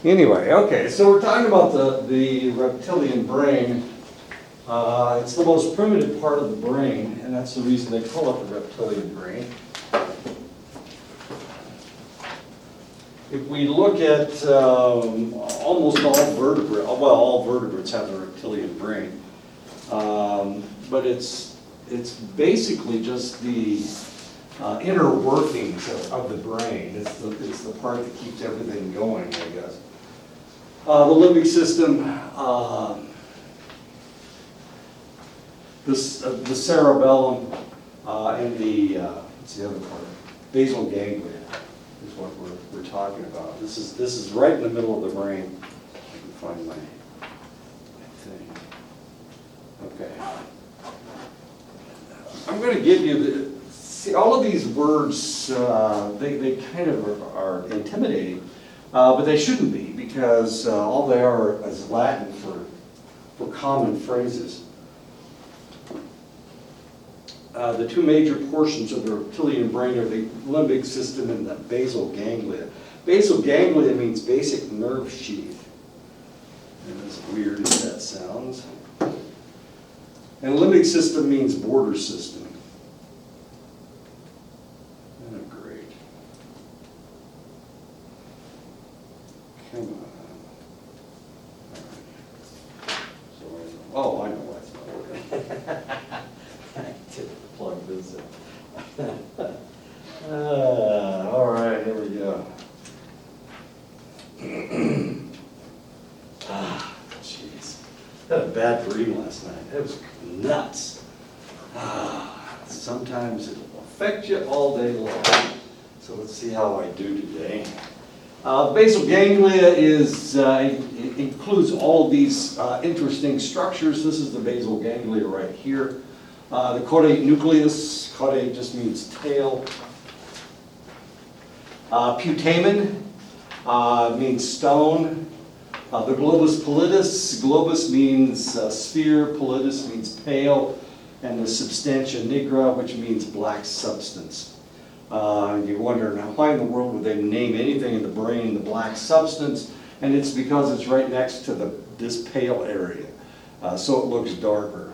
Anyway, okay, so we're talking about the reptilian brain. It's the most primitive part of the brain, and that's the reason they call it the reptilian brain. If we look at almost all vertebrates, well, all vertebrates have a reptilian brain, but it's basically just the inner workings of the brain. It's the part that keeps everything going, I guess. The limbic system, the cerebellum, and what's the other part? Basal ganglia is what we're talking about. This is right in the middle of the brain. I can find my thing. Okay. I'm going to give you see, all of these words, they kind of are intimidating, but they shouldn't be, because all they are is Latin for common phrases. The two major portions of the reptilian brain are the limbic system and the basal ganglia. Basal ganglia means basic nerve sheath. And as weird as that sounds. And limbic system means border system. Oh, great. Come on. All right. So, oh, I know why it's not working. I did plug this in. All right, here we go. Jeez. I had a bad dream last night. It was nuts. Sometimes it will affect you all day long. So let's see how I do today. Basal ganglia includes all of these interesting structures. This is the basal ganglia right here. The caudate nucleus, caudate just means tail. Putamen means stone. The globus pallidus means sphere, pallidus means pale, and the substantia nigra, which means black substance. You wonder, now why in the world would they name anything in the brain the black substance? And it's because it's right next to this pale area, so it looks darker.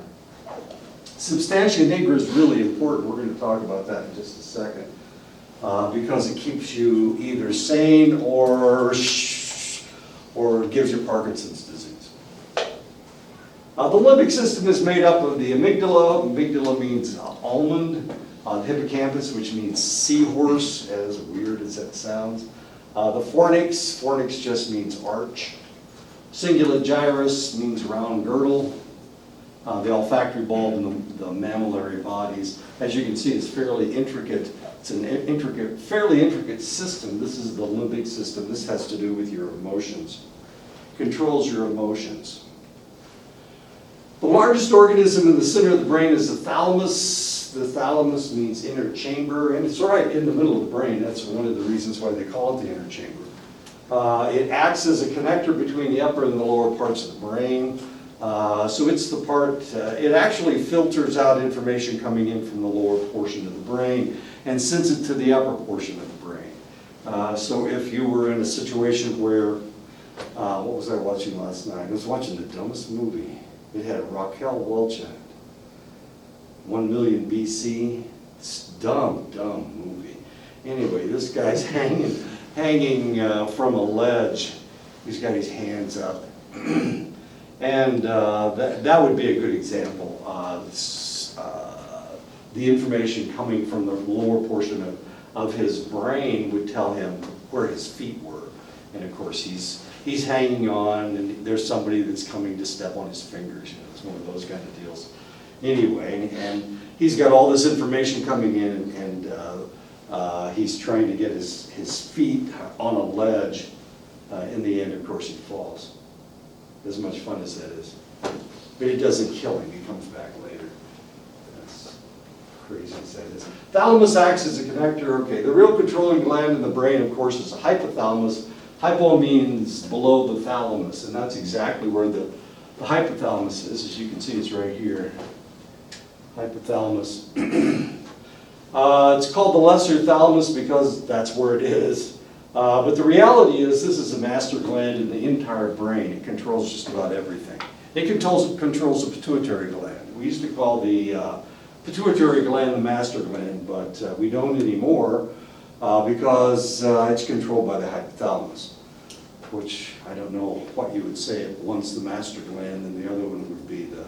Substantia nigra is really important. We're going to talk about that in just a second, because it keeps you either sane or gives you Parkinson's disease. The limbic system is made up of the amygdala. Amygdala means almond. The hippocampus, which means seahorse, as weird as that sounds. The fornix. Fornix just means arch. Cingulate gyrus means round girdle. The olfactory bulb and the mammillary bodies. As you can see, it's fairly intricate. It's an fairly intricate system. This is the limbic system. This has to do with your emotions. Controls your emotions. The largest organism in the center of the brain is the thalamus. The thalamus means inner chamber, and it's right in the middle of the brain. That's one of the reasons why they call it the inner chamber. It acts as a connector between the upper and the lower parts of the brain. So it's the part, it actually filters out information coming in from the lower portion of the brain and sends it to the upper portion of the brain. So if you were in a situation where, what was I watching last night? I was watching the dumbest movie. It had Raquel Welch in it. 1 million BC. It's dumb movie. Anyway, this guy's hanging from a ledge. He's got his hands up. And that would be a good example. The information coming from the lower portion of his brain would tell him where his feet were. And of course, he's hanging on, and there's somebody that's coming to step on his fingers. You know, it's one of those kind of deals. Anyway, and he's got all this information coming in, and he's trying to get his feet on a ledge. In the end, of course, he falls. As much fun as that is. But it doesn't kill him, he comes back later. That's crazy as that is. Thalamus acts as a connector. Okay, the real controlling gland in the brain, of course, is the hypothalamus. Hypo means below the thalamus, and that's exactly where the hypothalamus is. As you can see, it's right here. Hypothalamus. It's called the lesser thalamus because that's where it is. But the reality is this is a master gland in the entire brain. It controls just about everything. It controls the pituitary gland. We used to call the pituitary gland the master gland, but we don't anymore because it's controlled by the hypothalamus, which I don't know what you would say if one's the master gland and the other one would be the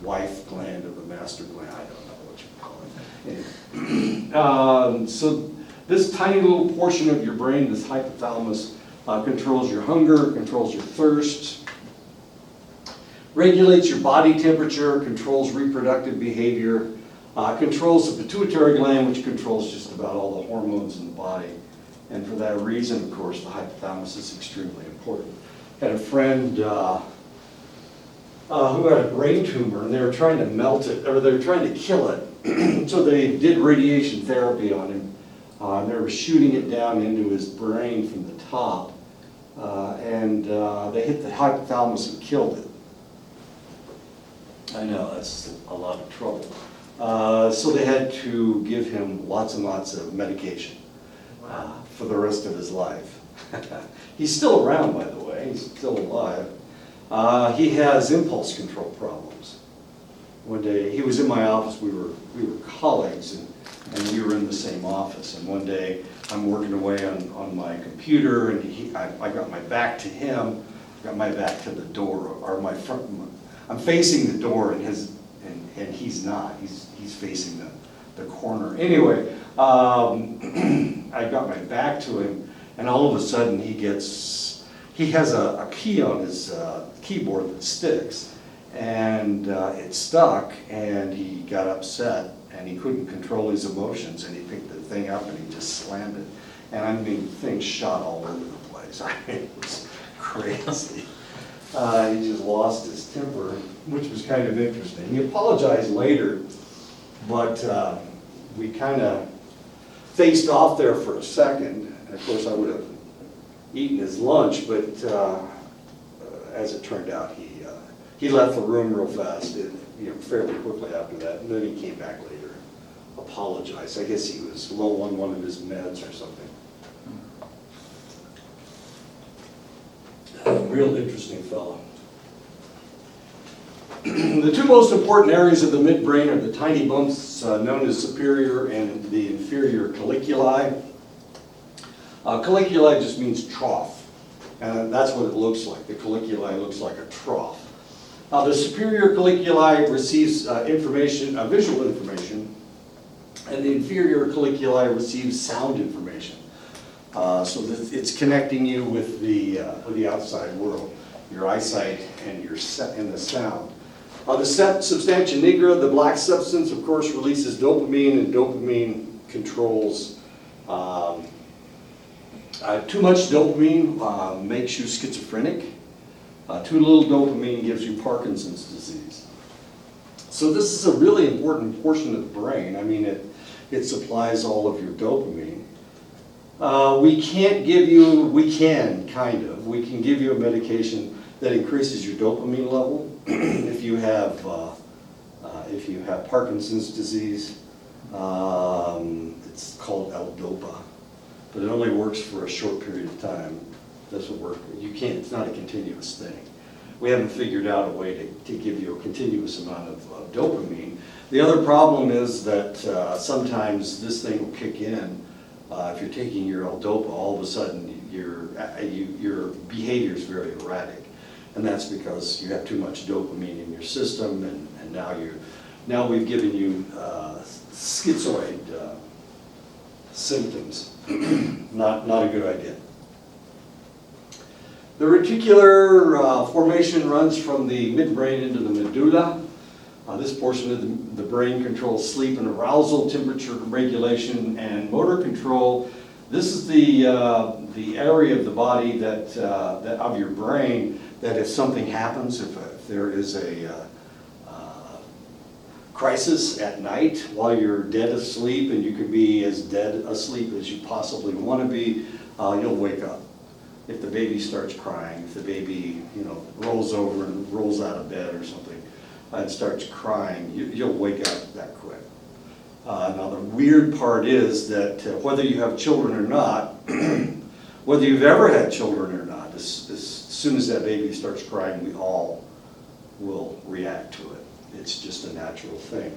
wife gland of the master gland. I don't know what you call it. Anyway. So this tiny little portion of your brain, this hypothalamus, controls your hunger, controls your thirst, regulates your body temperature, controls reproductive behavior, controls the pituitary gland, which controls just about all the hormones in the body. And for that reason, of course, the hypothalamus is extremely important. I had a friend who had a brain tumor, and they were trying to melt it, or they were trying to kill it. So they did radiation therapy on him. They were shooting it down into his brain from the top, and they hit the hypothalamus and killed it. I know, that's a lot of trouble. So they had to give him lots and lots of medication for the rest of his life. He's still around, by the way. He's still alive. He has impulse control problems. One day, he was in my office. We were colleagues, and we were in the same office. And one day, I'm working away on my computer, and I got my back to him, got my back to the door, or my front. I'm facing the door, and he's not. He's facing the corner. Anyway, I got my back to him, and all of a sudden he has a key on his keyboard that sticks, and it stuck, and he got upset, and he couldn't control his emotions, and he picked the thing up and he just slammed it. And I mean, things shot all over the place. I mean, it was crazy. He just lost his temper, which was kind of interesting. He apologized later, but we kind of faced off there for a second. And of course, I would have eaten his lunch, but as it turned out, he left the room real fast, fairly quickly after that. And then he came back later, apologized. I guess he was low on one of his meds or something. Real interesting fellow. The two most important areas of the midbrain are the tiny bumps known as superior and the inferior colliculi. Colliculi just means trough, and that's what it looks like. The colliculi looks like a trough. The superior colliculi receives information, visual information, and the inferior colliculi receives sound information. So that it's connecting you with the outside world, your eyesight and the sound. The substantia nigra, the black substance, of course, releases dopamine, and dopamine controls. Too much dopamine makes you schizophrenic. Too little dopamine gives you Parkinson's disease. So this is a really important portion of the brain. I mean, it supplies all of your dopamine. We can give you a medication that increases your dopamine level if you have Parkinson's disease. It's called L-Dopa, but it only works for a short period of time. Doesn't work. It's not a continuous thing. We haven't figured out a way to give you a continuous amount of dopamine. The other problem is that sometimes this thing will kick in. If you're taking your L-Dopa, all of a sudden your behavior is very erratic, and that's because you have too much dopamine in your system, and now we've given you schizoid symptoms. Not a good idea. The reticular formation runs from the midbrain into the medulla. This portion of the brain controls sleep and arousal, temperature regulation, and motor control. This is the area of the body that of your brain that if something happens, if there is a crisis at night while you're dead asleep, and you could be as dead asleep as you possibly want to be, you'll wake up. If the baby starts crying, if the baby rolls over and rolls out of bed or something, and starts crying, you'll wake up that quick. Now the weird part is that whether you have children or not, whether you've ever had children or not, as soon as that baby starts crying, we all will react to it. It's just a natural thing.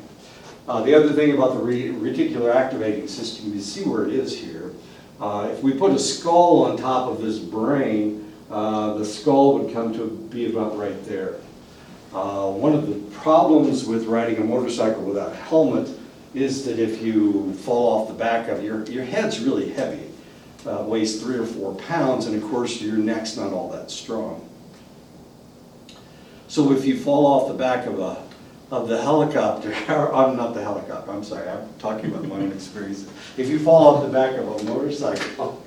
The other thing about the reticular activating system, you see where it is here. If we put a skull on top of this brain, the skull would come to be about right there. One of the problems with riding a motorcycle without a helmet is that if you fall off the back of your head's really heavy, weighs 3 or 4 pounds, and of course your neck's not all that strong. So if you fall off the back of the helicopter, I'm not the helicopter, I'm sorry, I'm talking about my own experience. If you fall off the back of a motorcycle,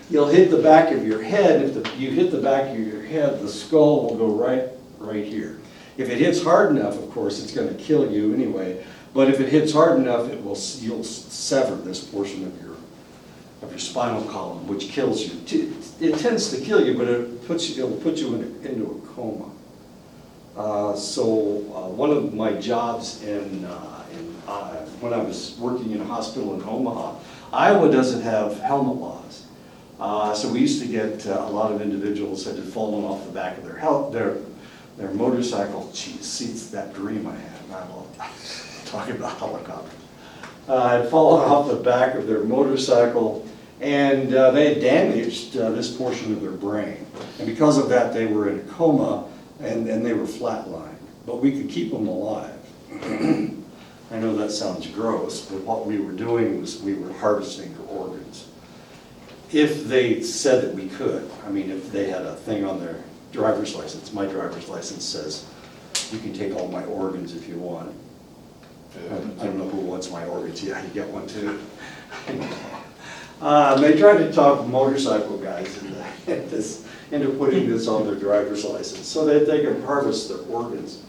you'll hit the back of your head. If you hit the back of your head, the skull will go right here. If it hits hard enough, of course, it's going to kill you anyway. But if it hits hard enough, you'll sever this portion of your spinal column, which kills you. It tends to kill you, but it'll put you into a coma. One of my jobs when I was working in a hospital in Omaha, Iowa doesn't have helmet laws. So we used to get a lot of individuals that had fallen off the back of their motorcycle. Geez, see, it's that dream I had. I love talking about helicopters. Had fallen off the back of their motorcycle, and they had damaged this portion of their brain. And because of that, they were in a coma, and they were flatlined. But we could keep them alive. I know that sounds gross, but what we were doing was we were harvesting their organs. If they said that we could, I mean, if they had a thing on their driver's license, my driver's license says, you can take all my organs if you want. I don't know who wants my organs. Yeah, you get one too. They tried to talk motorcycle guys into putting this on their driver's license so that they could harvest their organs.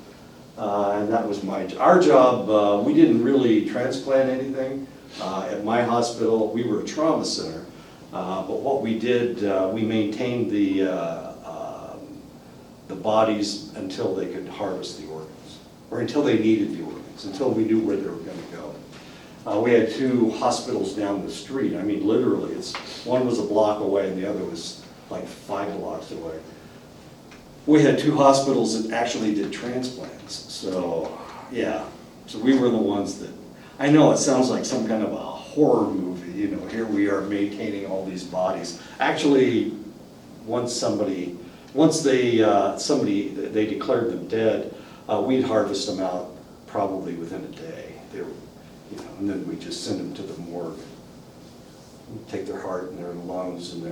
And that was our job. We didn't really transplant anything. At my hospital, we were a trauma center. But what we did, we maintained the bodies until they could harvest the organs, or until they needed the organs, until we knew where they were going to go. We had 2 hospitals down the street. I mean, literally, one was a block away and the other was like 5 blocks away. We had 2 hospitals that actually did transplants. So, yeah, so we were the ones that, I know it sounds like some kind of a horror movie, you know, here we are maintaining all these bodies. Actually, once they declared them dead, we'd harvest them out probably within a day. They were, you know, and then we just send them to the morgue. We'd take their heart and their lungs and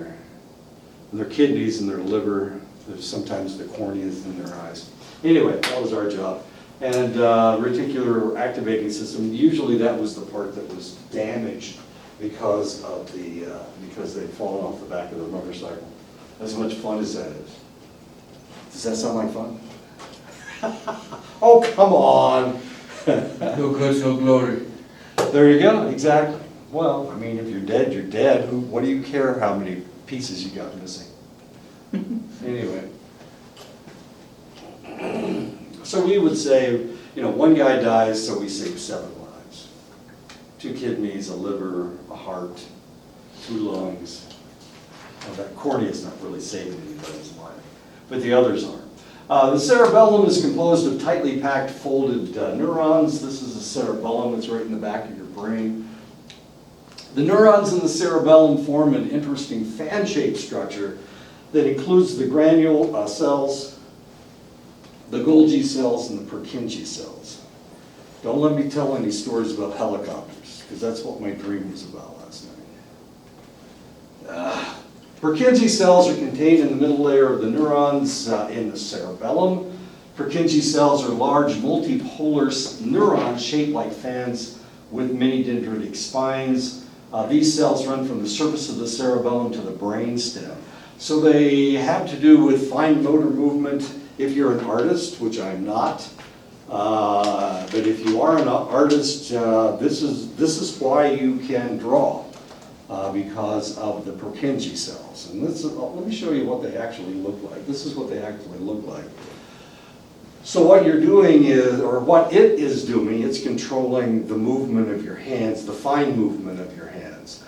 their kidneys and their liver. There's sometimes the corneas in their eyes. Anyway, that was our job. And reticular activating system, usually that was the part that was damaged because they'd fallen off the back of the motorcycle. As much fun as that is. Does that sound like fun? Oh, come on. No good, no glory. There you go, exactly. Well, I mean, if you're dead, you're dead. What do you care how many pieces you got missing? Anyway. So we would say, you know, 1 guy dies, so we save 7 lives. 2 kidneys, a liver, a heart, 2 lungs. Well, that cornea is not really saving anybody's life, but the others are. The cerebellum is composed of tightly packed folded neurons. This is the cerebellum. It's right in the back of your brain. The neurons in the cerebellum form an interesting fan-shaped structure that includes the granule cells, the Golgi cells, and the Purkinje cells. Don't let me tell any stories about helicopters, because that's what my dream was about last night. Purkinje cells are contained in the middle layer of the neurons in the cerebellum. Purkinje cells are large multipolar neurons shaped like fans with many dendritic spines. These cells run from the surface of the cerebellum to the brainstem. So they have to do with fine motor movement. If you're an artist, which I'm not, but if you are an artist, this is why you can draw, because of the Purkinje cells. And let me show you what they actually look like. This is what they actually look like. So what you're doing is, or what it is doing, it's controlling the movement of your hands, the fine movement of your hands.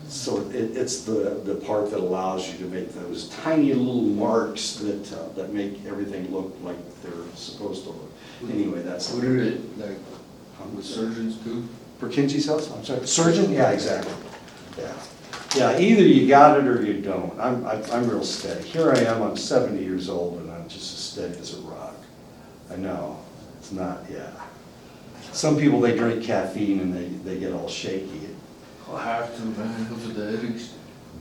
So it's the part that allows you to make those tiny little marks that make everything look like they're supposed to look. Anyway, that's. What do they, like, what surgeons do? Purkinje's house, I'm sorry, surgeon? Yeah, exactly. Yeah. Yeah, either you got it or you don't. I'm real steady. Here I am, I'm 70 years old and I'm just as steady as a rock. I know, it's not, yeah. Some people, they drink caffeine and they get all shaky. I have to, man, look at the headaches.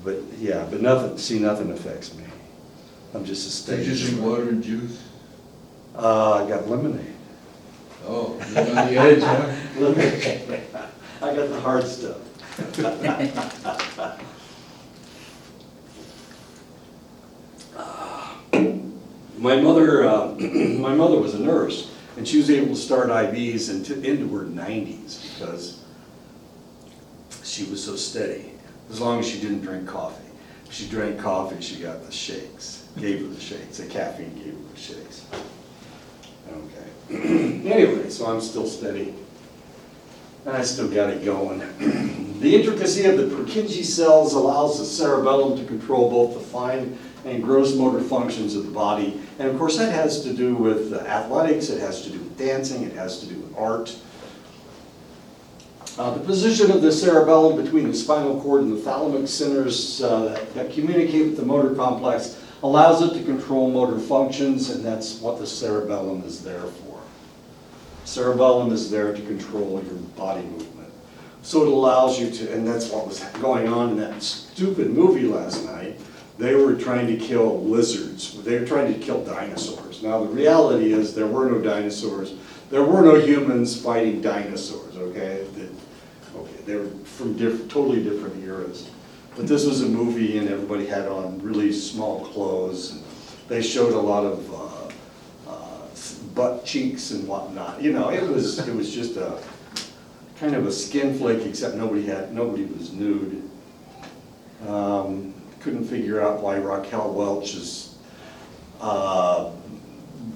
But, yeah, but nothing affects me. I'm just as They steady. just drink water and juice. I got lemonade. Oh, you're on the edge, huh? Lemonade. I got the hard stuff. My mother was a nurse, and she was able to start IVs into her 90s because she was so steady, as long as she didn't drink coffee. If she drank coffee, she got the shakes, gave her the shakes, the caffeine gave her the shakes. Okay. Anyway, so I'm still steady. I still got it going. The intricacy of the Purkinje cells allows the cerebellum to control both the fine and gross motor functions of the body. And of course that has to do with athletics, it has to do with dancing, it has to do with art. The position of the cerebellum between the spinal cord and the thalamic centers that communicate with the motor complex allows it to control motor functions, and that's what the cerebellum is there for. Cerebellum is there to control your body movement. So it allows you to, and that's what was going on in that stupid movie last night. They were trying to kill lizards. They were trying to kill dinosaurs. Now the reality is there were no dinosaurs. There were no humans fighting dinosaurs, okay? They were from totally different eras. But this was a movie and everybody had on really small clothes. And they showed a lot of butt cheeks and whatnot. You know, it was just a kind of a skin flick, except nobody was nude. Couldn't figure out why Raquel Welch's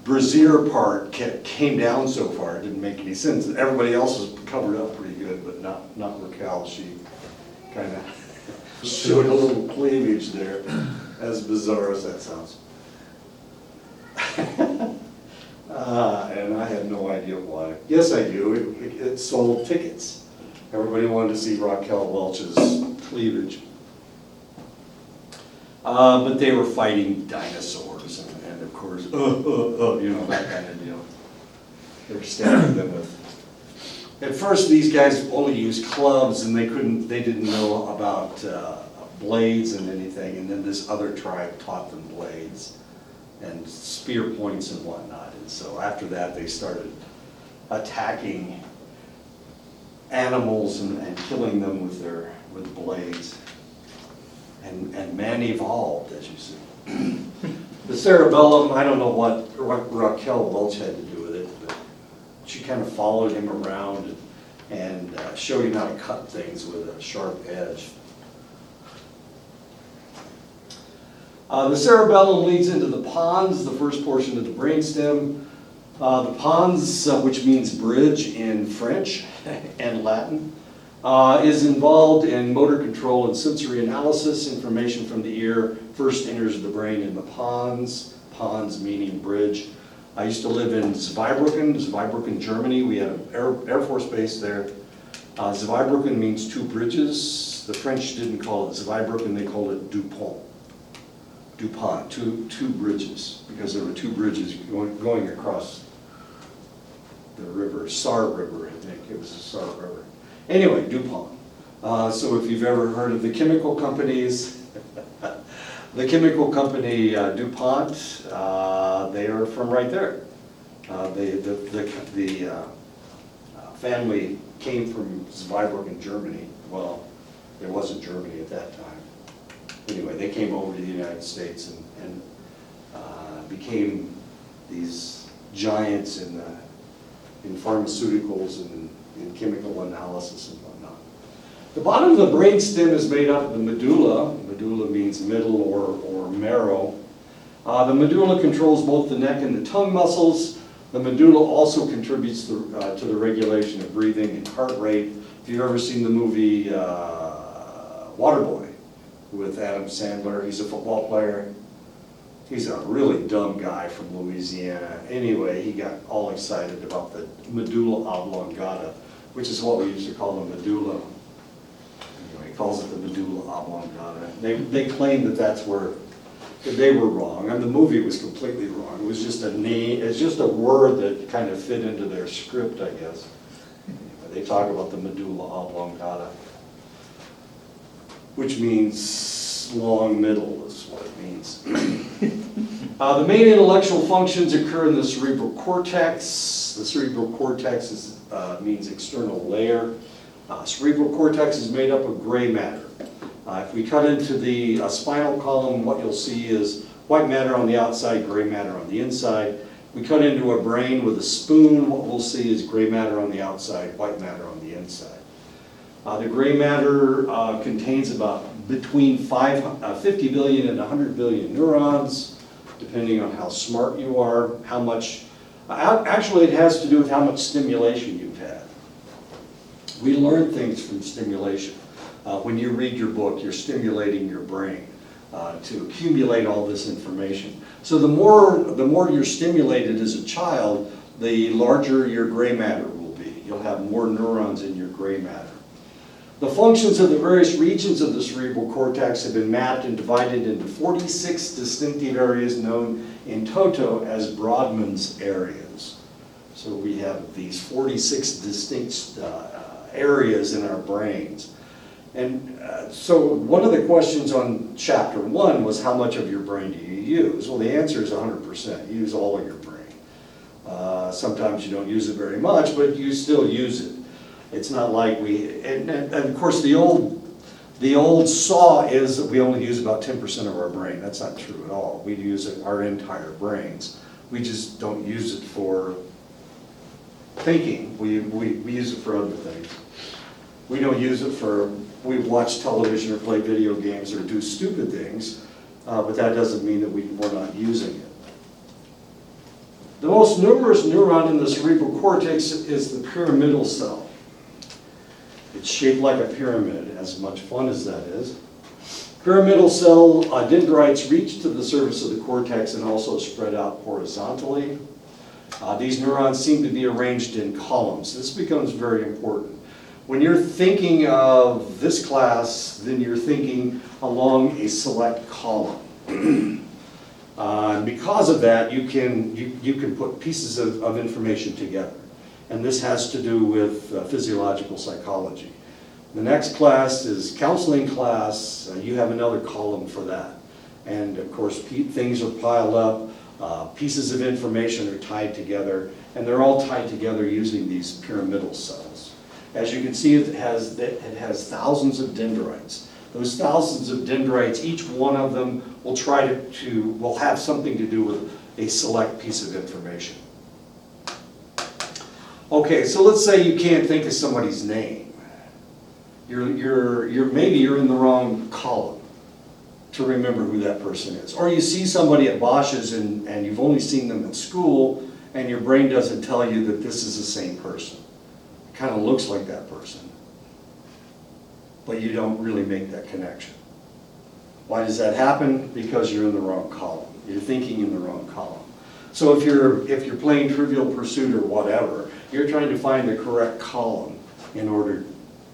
brassiere part came down so far. It didn't make any sense. Everybody else was covered up pretty good, but not Raquel. She kind of showed a little cleavage there, as bizarre as that sounds. And I had no idea why. Yes, I do. It sold tickets. Everybody wanted to see Raquel Welch's cleavage. But they were fighting dinosaurs, and of course, you know, that kind of deal. They were stabbing them with. At first, these guys only used clubs, and they didn't know about blades and anything. And then this other tribe taught them blades and spear points and whatnot. And so after that, they started attacking animals and killing them with blades. And man evolved, as you see. The cerebellum, I don't know what Raquel Welch had to do with it, but she kind of followed him around and showed him how to cut things with a sharp edge. The cerebellum leads into the pons, the first portion of the brainstem. The pons, which means bridge in French and Latin, is involved in motor control and sensory analysis. Information from the ear first enters the brain in the pons, pons meaning bridge. I used to live in Zweibrücken, Germany. We had an Air Force base there. Zweibrücken means two bridges. The French didn't call it Zweibrücken, they called it Dupont. DuPont, two bridges, because there were two bridges going across the river, Saar River, I think. It was the Saar River. Anyway, DuPont. So if you've ever heard of the chemical companies, the chemical company DuPont, they are from right there. The family came from Zweibrücken, Germany. Well, it wasn't Germany at that time. Anyway, they came over to the United States and became these giants in pharmaceuticals and in chemical analysis and whatnot. The bottom of the brainstem is made up of the medulla. Medulla means middle or marrow. The medulla controls both the neck and the tongue muscles. The medulla also contributes to the regulation of breathing and heart rate. If you've ever seen the movie Waterboy with Adam Sandler, he's a football player. He's a really dumb guy from Louisiana. Anyway, he got all excited about the medulla oblongata, which is what we used to call the medulla. Anyway, he calls it the medulla oblongata. They claim that that's where they were wrong, and the movie was completely wrong. It was just a name, it's just a word that kind of fit into their script, I guess. Anyway, they talk about the medulla oblongata, which means long middle is what it means. The main intellectual functions occur in the cerebral cortex. The cerebral cortex means external layer. Cerebral cortex is made up of gray matter. If we cut into the spinal column, what you'll see is white matter on the outside, gray matter on the inside. We cut into a brain with a spoon, what we'll see is gray matter on the outside, white matter on the inside. The gray matter contains about between 50 billion and 100 billion neurons, depending on how smart you are, how much, actually it has to do with how much stimulation you've had. We learn things from stimulation. When you read your book, you're stimulating your brain to accumulate all this information. So the more you're stimulated as a child, the larger your gray matter will be. You'll have more neurons in your gray matter. The functions of the various regions of the cerebral cortex have been mapped and divided into 46 distinctive areas known in toto as Brodmann's areas. So we have these 46 distinct areas in our brains. And so one of the questions on chapter 1 was how much of your brain do you use? Well, the answer is 100%. You use all of your brain. Sometimes you don't use it very much, but you still use it. It's not like and of course the old saw is that we only use about 10% of our brain. That's not true at all. We use our entire brains. We just don't use it for thinking. We use it for other things. We don't use it for, we watch television or play video games or do stupid things, but that doesn't mean that we're not using it. The most numerous neuron in the cerebral cortex is the pyramidal cell. It's shaped like a pyramid, as much fun as that is. Pyramidal cell dendrites reach to the surface of the cortex and also spread out horizontally. These neurons seem to be arranged in columns. This becomes very important. When you're thinking of this class, then you're thinking along a select column. Because of that, you can put pieces of information together. And this has to do with physiological psychology. The next class is counseling class. You have another column for that. And of course, things are piled up. Pieces of information are tied together. And they're all tied together using these pyramidal cells. As you can see, it has thousands of dendrites. Those thousands of dendrites, each one of them will have something to do with a select piece of information. Okay, so let's say you can't think of somebody's name. Maybe you're in the wrong column to remember who that person is. Or you see somebody at Bosch's and you've only seen them at school, and your brain doesn't tell you that this is the same person. It kind of looks like that person, but you don't really make that connection. Why does that happen? Because you're in the wrong column. You're thinking in the wrong column. So if you're playing Trivial Pursuit or whatever, you're trying to find the correct column in order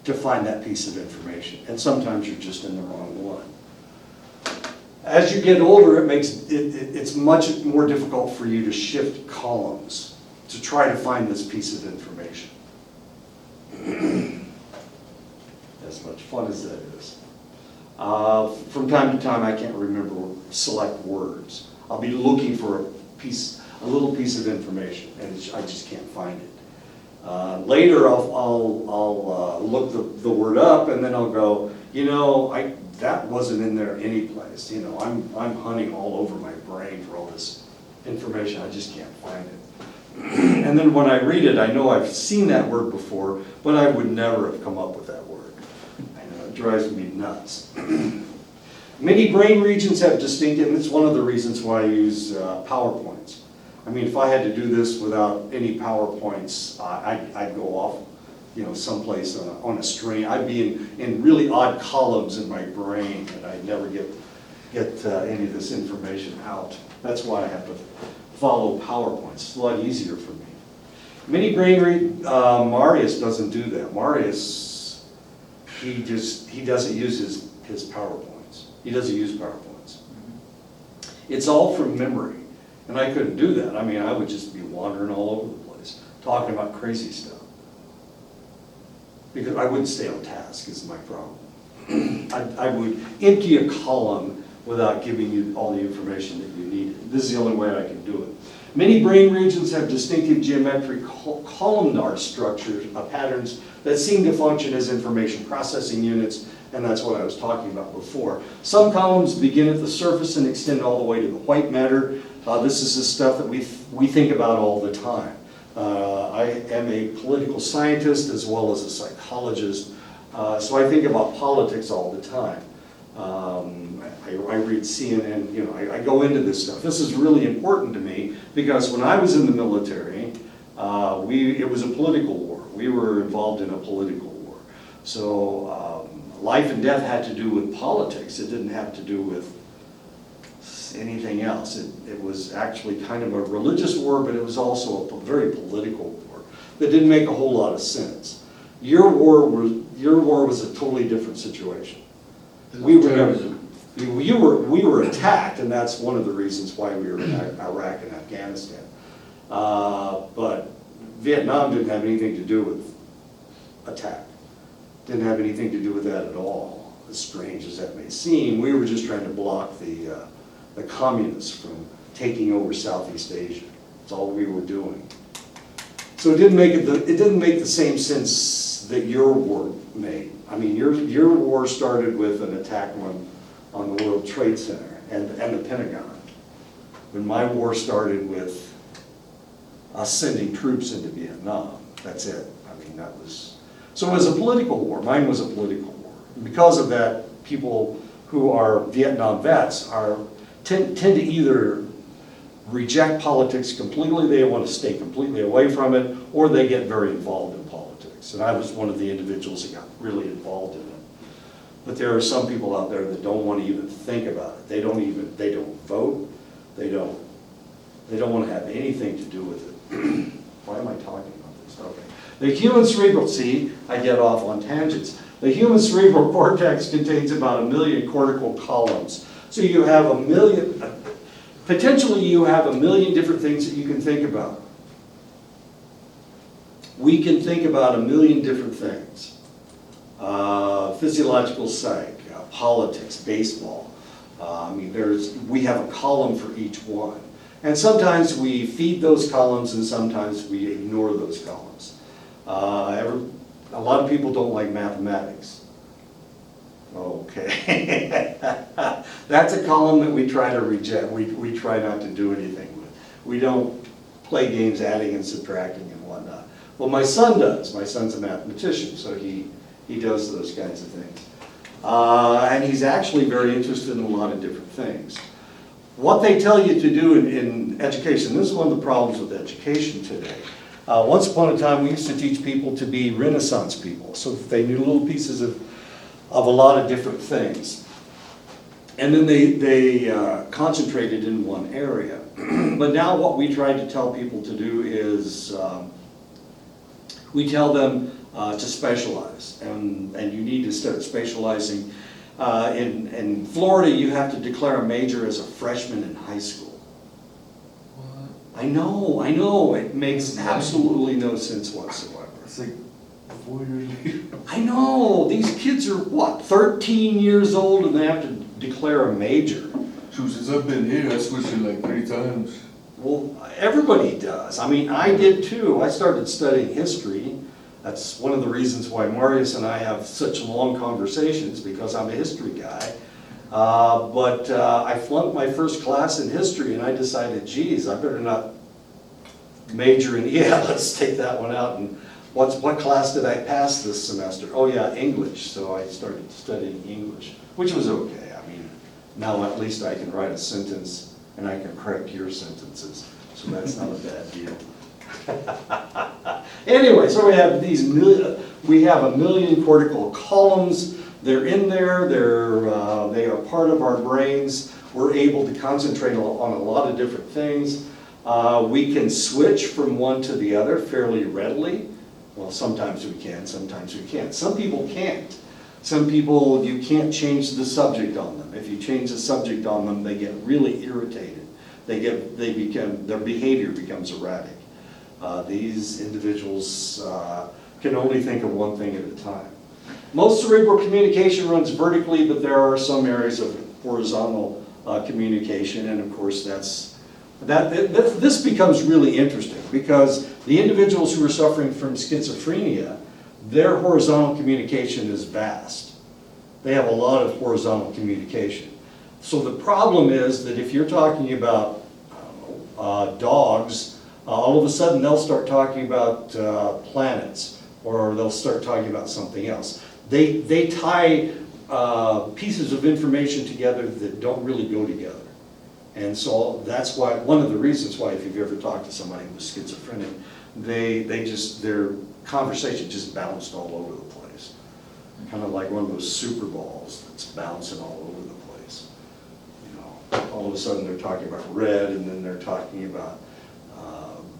to find that piece of information. And sometimes you're just in the wrong one. As you get older, it's much more difficult for you to shift columns to try to find this piece of information. As much fun as that is. From time to time, I can't remember select words. I'll be looking for a little piece of information, and I just can't find it. Later, I'll look the word up, and then I'll go, that wasn't in there any place. I'm hunting all over my brain for all this information. I just can't find it. And then when I read it, I know I've seen that word before, but I would never have come up with that word. I know, it drives me nuts. Many brain regions have distinct, and it's one of the reasons why I use PowerPoints. I mean, if I had to do this without any PowerPoints, I'd go off, someplace on a string. I'd be in really odd columns in my brain, and I'd never get any of this information out. That's why I have to follow PowerPoints. It's a lot easier for me. Mini brain Marius doesn't do that. Marius, he doesn't use his PowerPoints. He doesn't use PowerPoints. It's all from memory, and I couldn't do that. I mean, I would just be wandering all over the place, talking about crazy stuff. Because I wouldn't stay on task is my problem. I would empty a column without giving you all the information that you needed. This is the only way I can do it. Many brain regions have distinctive geometric columnar structures, patterns that seem to function as information processing units, and that's what I was talking about before. Some columns begin at the surface and extend all the way to the white matter. This is the stuff that we think about all the time. I am a political scientist as well as a psychologist, so I think about politics all the time. I read CNN, I go into this stuff. This is really important to me because when I was in the military, it was a political war. We were involved in a political war. So life and death had to do with politics. It didn't have to do with anything else. It was actually kind of a religious war, but it was also a very political war that didn't make a whole lot of sense. Your war was a totally different situation. We were attacked, and that's one of the reasons why we were in Iraq and Afghanistan. But Vietnam didn't have anything to do with attack. Didn't have anything to do with that at all. As strange as that may seem, we were just trying to block the communists from taking over Southeast Asia. That's all we were doing. So it didn't make the same sense that your war made. I mean, your war started with an attack on the World Trade Center and the Pentagon. When my war started with us sending troops into Vietnam, that's it. I mean, so it was a political war. Mine was a political war. And because of that, people who are Vietnam vets tend to either reject politics completely, they want to stay completely away from it, or they get very involved in politics. And I was one of the individuals that got really involved in it. But there are some people out there that don't want to even think about it. They don't vote. They don't want to have anything to do with it. Why am I talking about this? Okay. The human cerebral, I get off on tangents. The human cerebral cortex contains about 1 million cortical columns. So you have potentially you have 1 million different things that you can think about. We can think about 1 million different things. Physiological psych, politics, baseball. We have a column for each one. And sometimes we feed those columns and sometimes we ignore those columns. A lot of people don't like mathematics. Okay. That's a column that we try to reject. We try not to do anything with. We don't play games adding and subtracting and whatnot. Well, my son does. My son's a mathematician, so he does those kinds of things. And he's actually very interested in a lot of different things. What they tell you to do in education, this is one of the problems with education today. Once upon a time, we used to teach people to be Renaissance people, so that they knew little pieces of a lot of different things. And then they concentrated in one area. But now what we try to tell people to do is we tell them to specialize, and you need to start specializing. In Florida, you have to declare a major as a freshman in high school. What? I know, it makes absolutely no sense whatsoever. It's like 4 years later. I know, these kids are what, 13 years old and they have to declare a major. Shoot, since I've been here, I switched it like 3 times. Well, everybody does. I mean, I did too. I started studying history. That's one of the reasons why Marius and I have such long conversations, because I'm a history guy. But I flunked my first class in history and I decided, geez, I better not major in, let's take that one out. And what class did I pass this semester? Oh yeah, English. So I started studying English, which was okay. I mean, now at least I can write a sentence and I can correct your sentences. so that's not a bad deal. Anyway, so we have a million cortical columns. They're in there, they are part of our brains. We're able to concentrate on a lot of different things. We can switch from one to the other fairly readily. Well, sometimes we can, sometimes we can't. Some people can't. Some people, you can't change the subject on them. If you change the subject on them, they get really irritated. Their behavior becomes erratic. These individuals can only think of one thing at a time. Most cerebral communication runs vertically, but there are some areas of horizontal communication, and of course this becomes really interesting because the individuals who are suffering from schizophrenia, their horizontal communication is vast. They have a lot of horizontal communication. So the problem is that if you're talking about dogs, all of a sudden they'll start talking about planets, or they'll start talking about something else. They tie pieces of information together that don't really go together. And so that's why, one of the reasons why, if you've ever talked to somebody who's schizophrenic, their conversation just bounced all over the place. Kind of like one of those super balls that's bouncing all over the place. You know, all of a sudden they're talking about red, and then they're talking about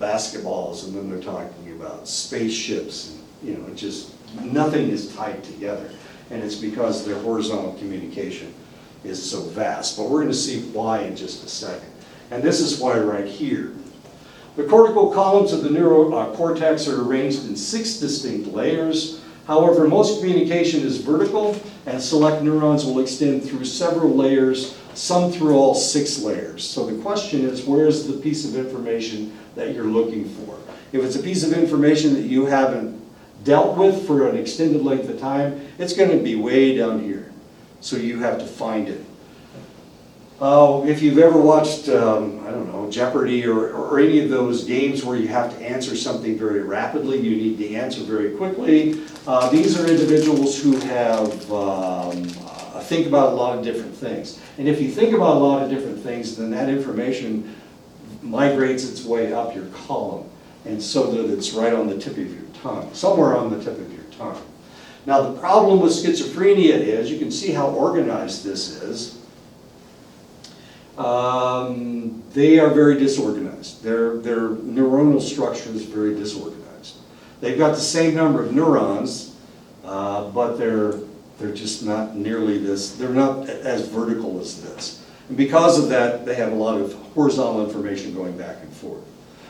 basketballs, and then they're talking about spaceships, and you know, just nothing is tied together. And it's because their horizontal communication is so vast. But we're going to see why in just a second. And this is why right here. The cortical columns of the neurocortex are arranged in 6 distinct layers. However, most communication is vertical, and select neurons will extend through several layers, some through all 6 layers. So the question is, where's the piece of information that you're looking for? If it's a piece of information that you haven't dealt with for an extended length of time, it's going to be way down here. So you have to find it. If you've ever watched, I don't know, Jeopardy or any of those games where you have to answer something very rapidly, you need the answer very quickly. These are individuals who have think about a lot of different things. And if you think about a lot of different things, then that information migrates its way up your column, and so that it's right on the tip of your tongue, somewhere on the tip of your tongue. Now the problem with schizophrenia is, you can see how organized this is. They are very disorganized. Their neuronal structure is very disorganized. They've got the same number of neurons, but they're just not nearly this. They're not as vertical as this. And because of that, they have a lot of horizontal information going back and forth.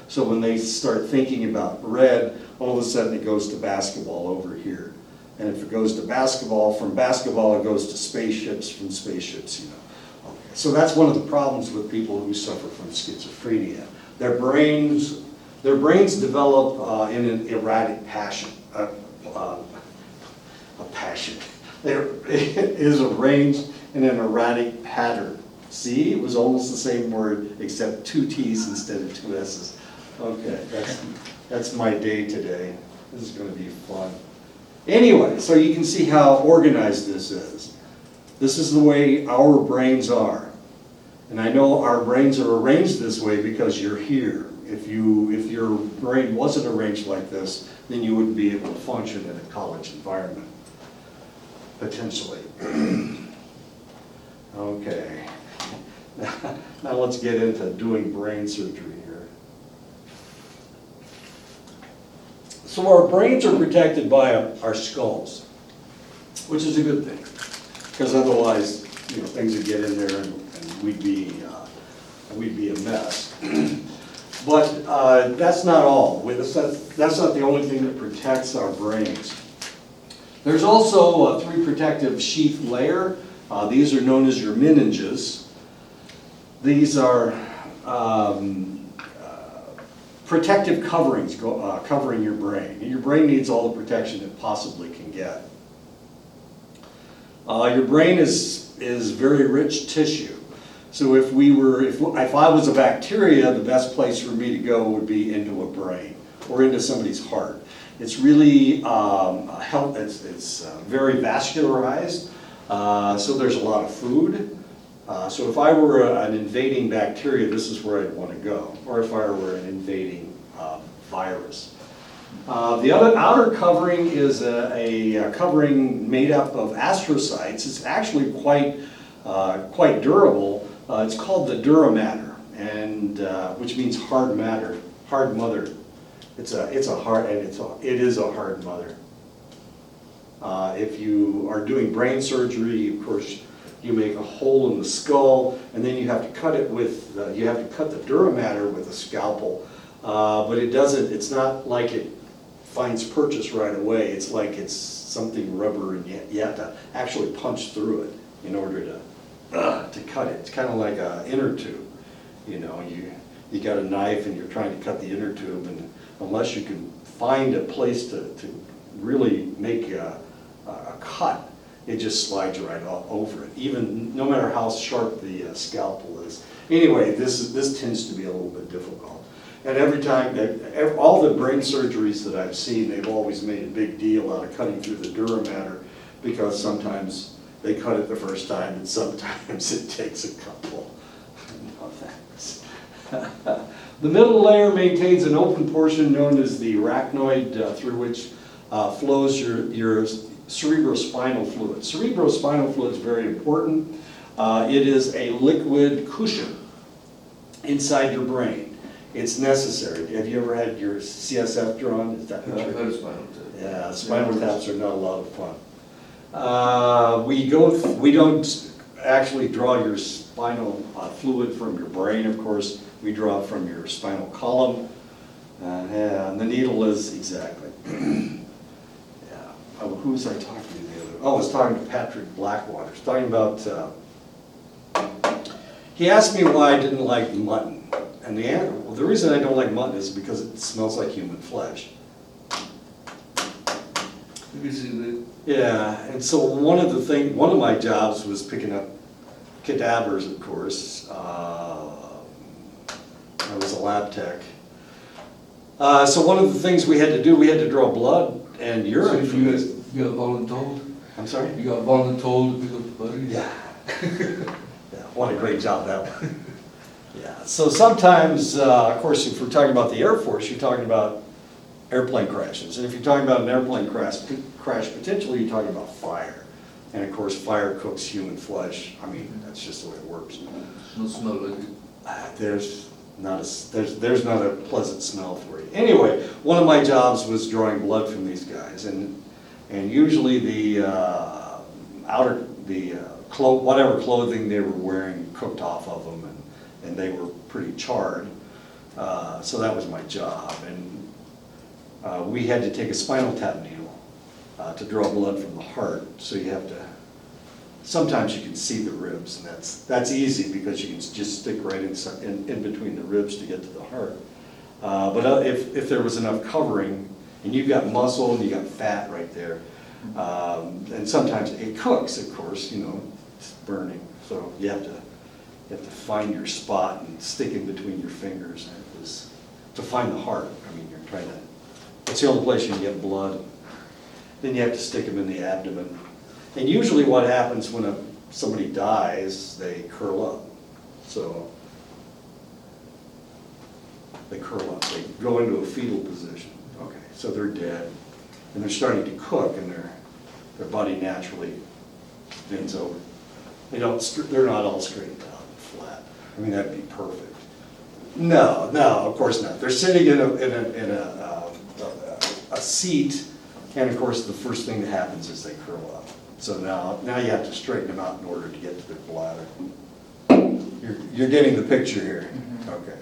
So when they start thinking about red, all of a sudden it goes to basketball over here. And if it goes to basketball, from basketball it goes to spaceships, from spaceships, you know. Okay. So that's one of the problems with people who suffer from schizophrenia. Their brains develop in an erratic passion. It is arranged in an erratic pattern. See, it was almost the same word, except 2 T's instead of 2 S's. Okay, that's my day today. This is going to be fun. Anyway, so you can see how organized this is. This is the way our brains are. And I know our brains are arranged this way because you're here. If your brain wasn't arranged like this, then you wouldn't be able to function in a college environment, potentially. Okay. Now let's get into doing brain surgery here. So our brains are protected by our skulls, which is a good thing, because otherwise, you know, things would get in there and we'd be a mess. But that's not all. That's not the only thing that protects our brains. There's also a 3 protective sheath layer. These are known as your meninges. These are protective coverings covering your brain. And your brain needs all the protection it possibly can get. Your brain is very rich tissue. So if I was a bacteria, the best place for me to go would be into a brain or into somebody's heart. It's really it's very vascularized. So there's a lot of food. So if I were an invading bacteria, this is where I'd want to go, or if I were an invading virus. The other outer covering is a covering made up of astrocytes. It's actually quite durable. It's called the dura mater, and which means hard matter, hard mother. It is a hard mother. If you are doing brain surgery, of course, you make a hole in the skull, and then you have to cut it with you have to cut the dura mater with a scalpel. But it doesn't. It's not like it finds purchase right away. It's like it's something rubber, and you have to actually punch through it in order to cut it. It's kind of like an inner tube. You know, you got a knife and you're trying to cut the inner tube, and unless you can find a place to really make a cut, it just slides right over it, even no matter how sharp the scalpel is. Anyway, this tends to be a little bit difficult. And every time, all the brain surgeries that I've seen, they've always made a big deal out of cutting through the dura mater, because sometimes they cut it the first time and sometimes it takes a couple. No thanks. The middle layer maintains an open portion known as the arachnoid, through which flows your cerebrospinal fluid. Cerebrospinal fluid is very important. It is a liquid cushion inside your brain. It's necessary. Have you ever had your CSF drawn? Is that what I've you're... had a spinal tap. Yeah, spinal taps are not a lot of fun. We don't actually draw your spinal fluid from your brain, of course. We draw it from your spinal column. And the needle is exactly. Oh, who was I talking to the other? Oh, I was talking to Patrick Blackwater. I was talking about, he asked me why I didn't like mutton. And the reason I don't like mutton is because it smells like human flesh. You can see that. Yeah, and so one of my jobs was picking up cadavers, of course. I was a lab tech. So one of the things we had to do, we had to draw blood and urine. So you got voluntold? I'm sorry? You got voluntold to pick up the bodies? Yeah. Yeah, what a great job that was. Yeah, so sometimes, of course, if we're talking about the Air Force, you're talking about airplane crashes. And if you're talking about an airplane crash, potentially you're talking about fire. And of course, fire cooks human flesh. I mean, that's just the way it works. No smell like it. There's not a pleasant smell for you. Anyway, one of my jobs was drawing blood from these guys, and usually the whatever clothing they were wearing cooked off of them, and they were pretty charred. So that was my job, and we had to take a spinal tap needle to draw blood from the heart. So you have to. Sometimes you can see the ribs, and that's easy because you can just stick right in between the ribs to get to the heart. But if there was enough covering, and you've got muscle and you got fat right there, and sometimes it cooks, of course, you know, it's burning. So you have to find your spot and stick in between your fingers. And it was to find the heart. I mean, you're trying to. It's the only place you can get blood. Then you have to stick them in the abdomen. And usually what happens when somebody dies, they curl up. So they curl up, they go into a fetal position. Okay, so they're dead, and they're starting to cook, and their body naturally bends over. They're not all straightened out and flat. I mean, that'd be perfect. No, of course not. They're sitting in a seat, and of course the first thing that happens is they curl up. So now you have to straighten them out in order to get to their bladder. You're getting the picture here. Mm-hmm. Okay.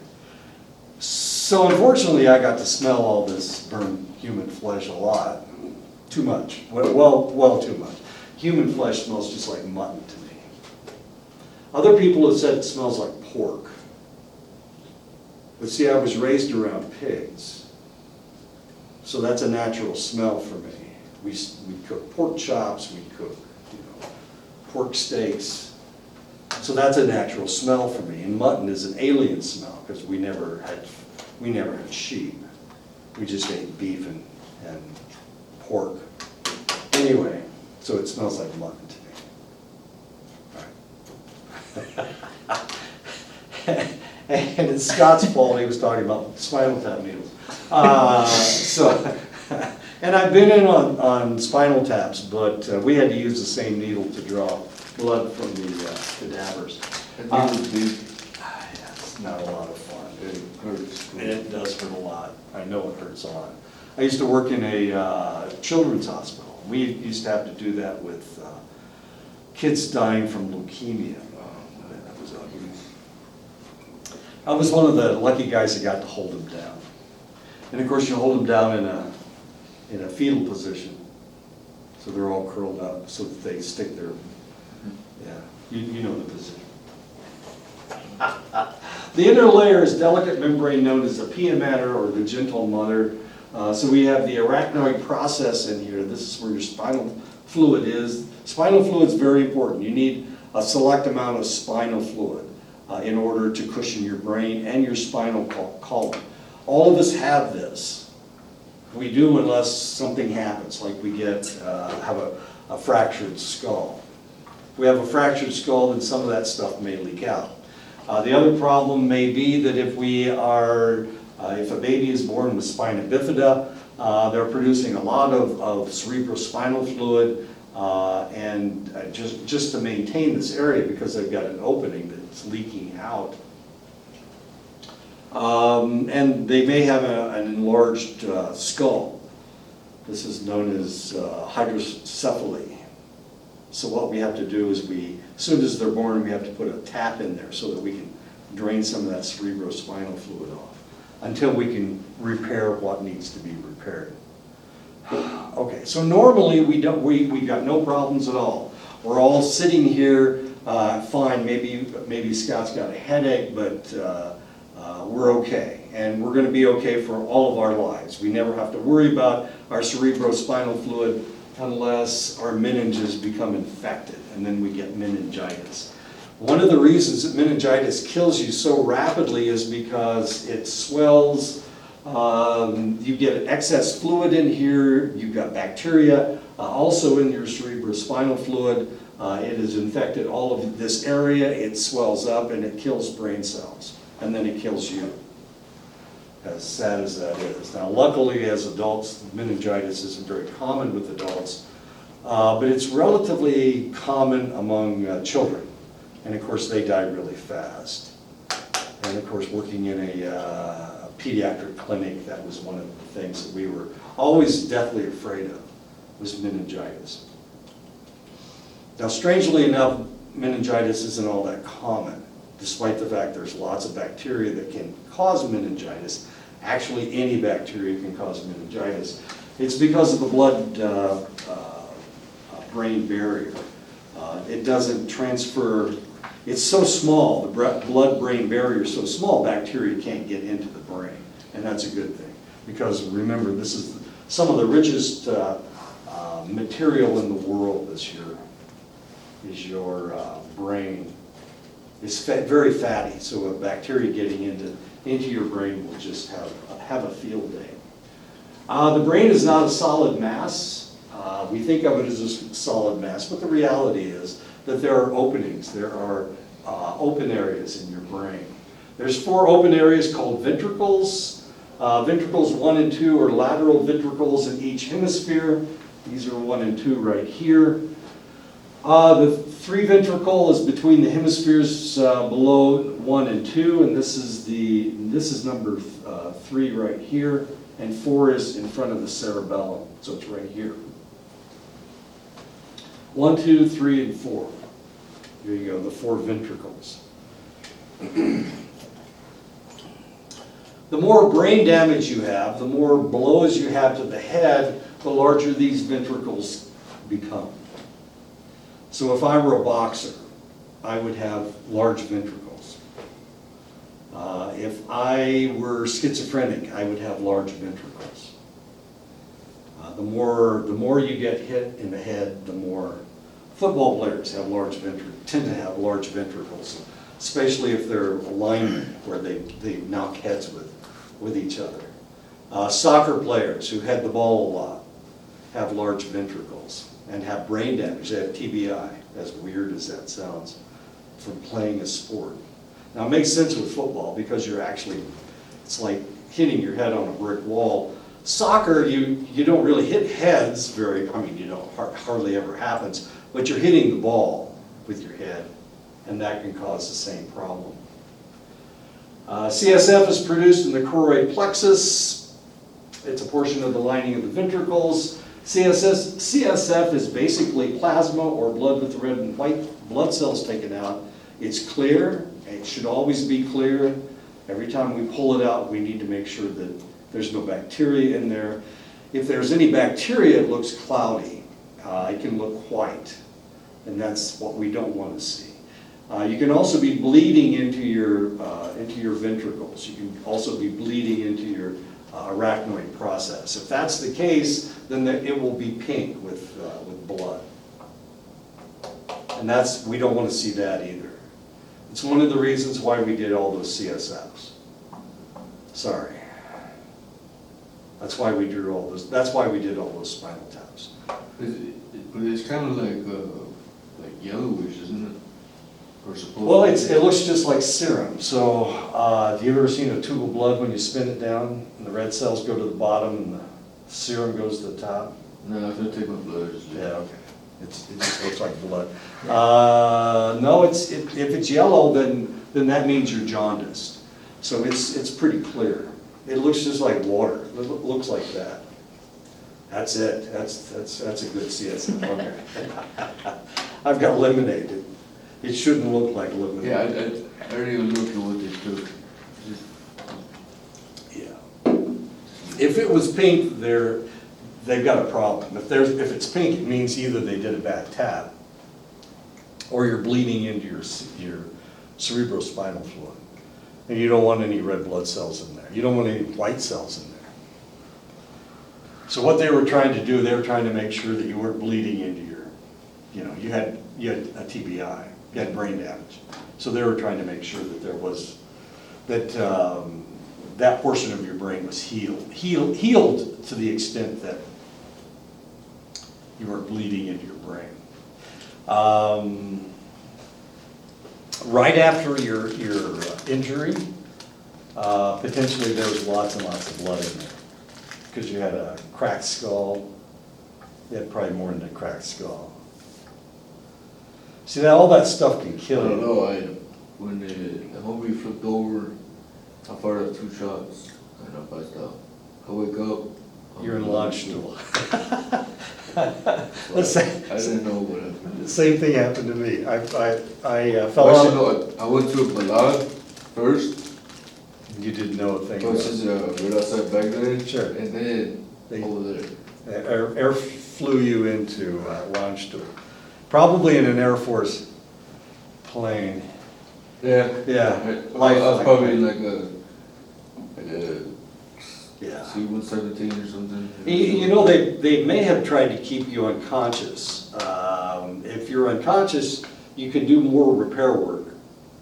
So unfortunately, I got to smell all this burned human flesh a lot. Too much. Well, too much. Human flesh smells just like mutton to me. Other people have said it smells like pork. But see, I was raised around pigs. So that's a natural smell for me. We cook pork chops, we cook, pork steaks. So that's a natural smell for me. And mutton is an alien smell because we never had sheep. We just ate beef and pork. Anyway, so it smells like mutton to me. All And it's Scott's fault, he was talking about spinal tap needles. And I've been in on spinal taps, but we had to use the same needle to draw blood from the cadavers. I think it would be, It's not a lot of fun. it hurts. And it does hurt a lot. I know it hurts a lot. I used to work in a children's hospital. We used to have to do that with kids dying from leukemia. That was ugly. I was one of the lucky guys that got to hold them down. And of course, you hold them down in a fetal position. So they're all curled up so that they stick their, yeah, you know the position. The inner layer is delicate membrane known as the pia mater or the gentle mother. So we have the arachnoid process in here. This is where your spinal fluid is. Spinal fluid is very important. You need a select amount of spinal fluid in order to cushion your brain and your spinal column. All of us have this. We do unless something happens, like we have a fractured skull. If we have a fractured skull, then some of that stuff may leak out. The other problem may be that if a baby is born with spina bifida, they're producing a lot of cerebrospinal fluid, and just to maintain this area because they've got an opening that's leaking out. And they may have an enlarged skull. This is known as hydrocephaly. So what we have to do is as soon as they're born, we have to put a tap in there so that we can drain some of that cerebrospinal fluid off until we can repair what needs to be repaired. Okay, so normally we got no problems at all. We're all sitting here fine. Maybe Scott's got a headache, but we're okay. And we're going to be okay for all of our lives. We never have to worry about our cerebrospinal fluid unless our meninges become infected, and then we get meningitis. One of the reasons that meningitis kills you so rapidly is because it swells, you get excess fluid in here, you've got bacteria also in your cerebrospinal fluid. It has infected all of this area, it swells up, and it kills brain cells, and then it kills you. As sad as that is. Now, luckily, as adults, meningitis isn't very common with adults, but it's relatively common among children. And of course, they die really fast. And of course, working in a pediatric clinic, that was one of the things that we were always deathly afraid of, was meningitis. Now, strangely enough, meningitis isn't all that common, despite the fact there's lots of bacteria that can cause meningitis. Actually, any bacteria can cause meningitis. It's because of the blood-brain barrier. It doesn't transfer, it's so small, the blood-brain barrier is so small, bacteria can't get into the brain. And that's a good thing. Because remember, this is some of the richest material in the world is your brain. It's very fatty, so a bacteria getting into your brain will just have a field day. The brain is not a solid mass. We think of it as a solid mass, but the reality is that there are openings. There are open areas in your brain. There's 4 open areas called ventricles. Ventricles 1 and 2 are lateral ventricles in each hemisphere. These are 1 and 2 right here. The 3 ventricle is between the hemispheres below 1 and 2, and this is number 3 right here, and 4 is in front of the cerebellum, so it's right here. 1, 2, 3, and 4. Here you go, the 4 ventricles. The more brain damage you have, the more blows you have to the head, the larger these ventricles become. So if I were a boxer, I would have large ventricles. If I were schizophrenic, I would have large ventricles. The more you get hit in the head, the more football players have tend to have large ventricles, especially if they're linemen where they knock heads with each other. Soccer players who head the ball a lot have large ventricles and have brain damage. They have TBI, as weird as that sounds. from playing a sport. Now, it makes sense with football because you're actually, it's like hitting your head on a brick wall. Soccer, you don't really hit heads very, I mean, you don't, hardly ever happens, but you're hitting the ball with your head, and that can cause the same problem. CSF is produced in the choroid plexus. It's a portion of the lining of the ventricles. CSF is basically plasma or blood with the red and white blood cells taken out. It's clear. It should always be clear. Every time we pull it out, we need to make sure that there's no bacteria in there. If there's any bacteria, it looks cloudy. It can look white, and that's what we don't want to see. You can also be bleeding into your ventricles. You can also be bleeding into your arachnoid process. If that's the case, then it will be pink with blood. And we don't want to see that either. It's one of the reasons why we did all those CSFs. Sorry. That's why we drew all those. That's why we did all those spinal taps. But it's kind of like yellowish, isn't it? Or supposed Well, it looks just like serum. So, have you ever seen a tube of blood when you spin it down and the red cells go to the bottom and the serum goes to the top? No, I could take my blood. Yeah, okay. It just looks like blood. No, if it's yellow, then that means you're jaundiced. So it's pretty clear. It looks just like water. It looks like that. That's it. That's a good CSF. Okay. I've got lemonade. It shouldn't look like lemonade. Yeah, I already looked at what they took. Yeah. If it was pink, they've got a problem. If it's pink, it means either they did a bad tap or you're bleeding into your cerebrospinal fluid. And you don't want any red blood cells in there. You don't want any white cells in there. So what they were trying to do, they were trying to make sure that you weren't bleeding into you had a TBI, you had brain damage. So they were trying to make sure that there was, that portion of your brain was healed to the extent that you weren't bleeding into your brain. Right after your injury, potentially there was lots and lots of blood in there because you had a cracked skull. You had probably more than a cracked skull. See, all that stuff can I kill don't you. know. When the homie flipped over, I fired up 2 shots and I passed out. I wake up. You're in launch stool. So I didn't know what happened. The same thing happened to me. I fell Well, out. actually, no, I went to a balad first. You didn't know a thing Which is right outside Baghdad. Sure. And then They- over there. Air flew you into launch stool. Probably in an Air Force plane. Yeah. Yeah. I was probably like a Yeah. C-117 or something. You know, they may have tried to keep you unconscious. If you're unconscious, you can do more repair work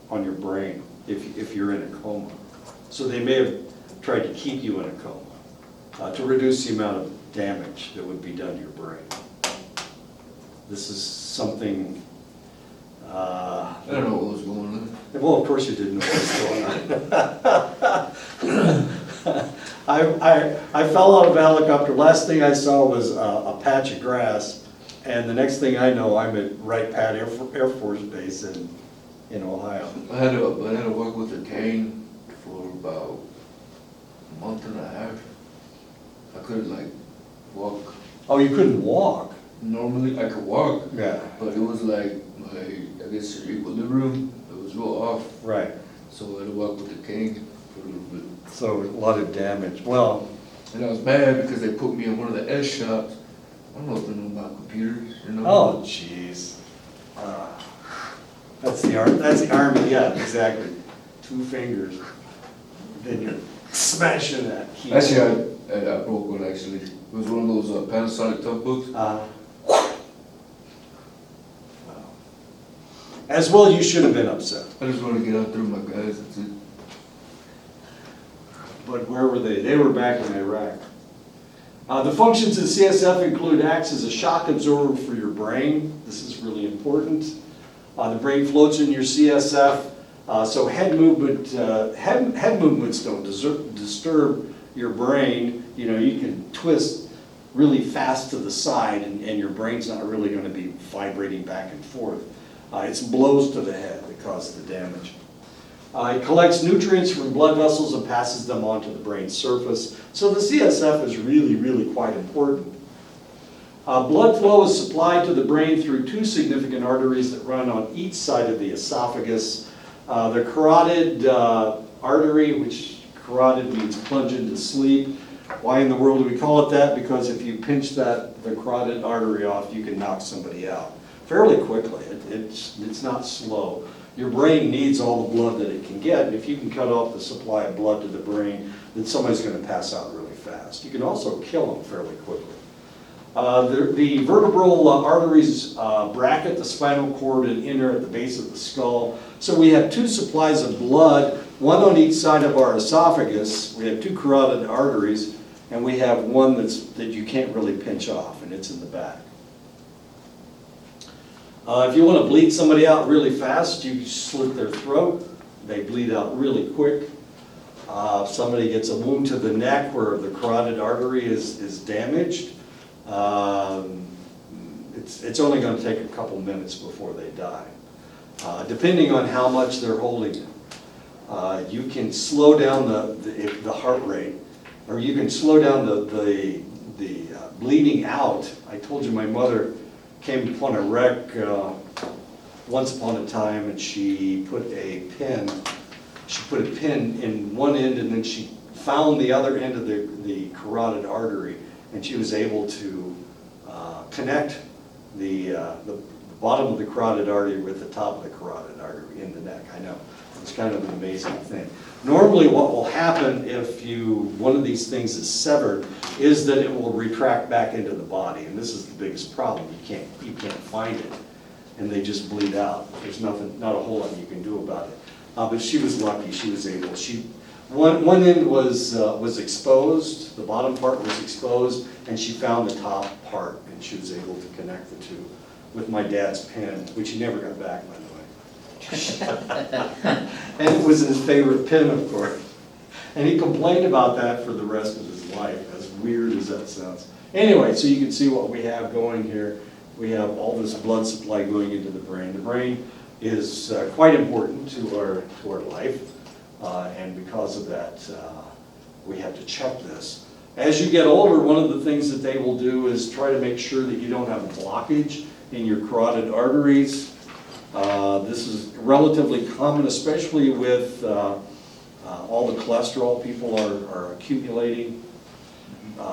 on your brain if you're in a coma. So they may have tried to keep you in a coma to reduce the amount of damage that would be done to your brain. This is something. I don't know what was going on. Well, of course you didn't know what was going on. I fell out of a helicopter. Last thing I saw was a patch of grass, and the next thing I know, I'm at Wright Pat Air Force Base in Ohio. I had to work with a cane for about a month and a half. I couldn't walk. Oh, you couldn't walk? Normally I could walk, Yeah. but it was like I guess your equilibrium, it was real off. Right. So I had to walk with the cane for a little bit. So a lot of damage. Well, And I was mad because they put me in one of the S shops. I don't know if they know about computers, you know? oh, jeez. That's the Army, yeah, exactly. 2 fingers. Then you're smashing that key. Actually, I broke one actually. It was one of those Panasonic tough books. As well, you should have been upset. I just want to get out there with my guys, that's it. But where were they? They were back in Iraq. The functions of CSF include acts as a shock absorber for your brain. This is really important. The brain floats in your CSF, so head movements don't disturb your brain. You know, you can twist really fast to the side and your brain's not really going to be vibrating back and forth. It's blows to the head that cause the damage. It collects nutrients from blood vessels and passes them onto the brain surface. So the CSF is really, really quite important. Blood flow is supplied to the brain through two significant arteries that run on each side of the esophagus. The carotid artery, which carotid means plunge into sleep. Why in the world do we call it that? Because if you pinch the carotid artery off, you can knock somebody out fairly quickly. It's not slow. Your brain needs all the blood that it can get, and if you can cut off the supply of blood to the brain, then somebody's going to pass out really fast. You can also kill them fairly quickly. The vertebral arteries bracket the spinal cord and enter at the base of the skull. So we have two supplies of blood, one on each side of our esophagus. We have two carotid arteries, and we have one that you can't really pinch off, and it's in the back. If you want to bleed somebody out really fast, you slit their throat. They bleed out really quick. If somebody gets a wound to the neck where the carotid artery is damaged, it's only going to take a couple minutes before they die. Depending on how much they're holding it. You can slow down the heart rate, or you can slow down the bleeding out. I told you my mother came upon a wreck once upon a time, and she put a pin in one end, and then she found the other end of the carotid artery, and she was able to connect the bottom of the carotid artery with the top of the carotid artery in the neck. I know, it's kind of an amazing thing. Normally what will happen if one of these things is severed is that it will retract back into the body, and this is the biggest problem. You can't find it, and they just bleed out. There's not a whole lot you can do about it. But she was lucky, she was able. One end was exposed, the bottom part was exposed, and she found the top part, and she was able to connect the two with my dad's pen, which he never got back, by the way. And it was his favorite pen, of course. And he complained about that for the rest of his life, as weird as that sounds. Anyway, so you can see what we have going here. We have all this blood supply going into the brain. The brain is quite important to our life, and because of that, we have to check this. As you get older, one of the things that they will do is try to make sure that you don't have a blockage in your carotid arteries. This is relatively common, especially with all the cholesterol people are accumulating.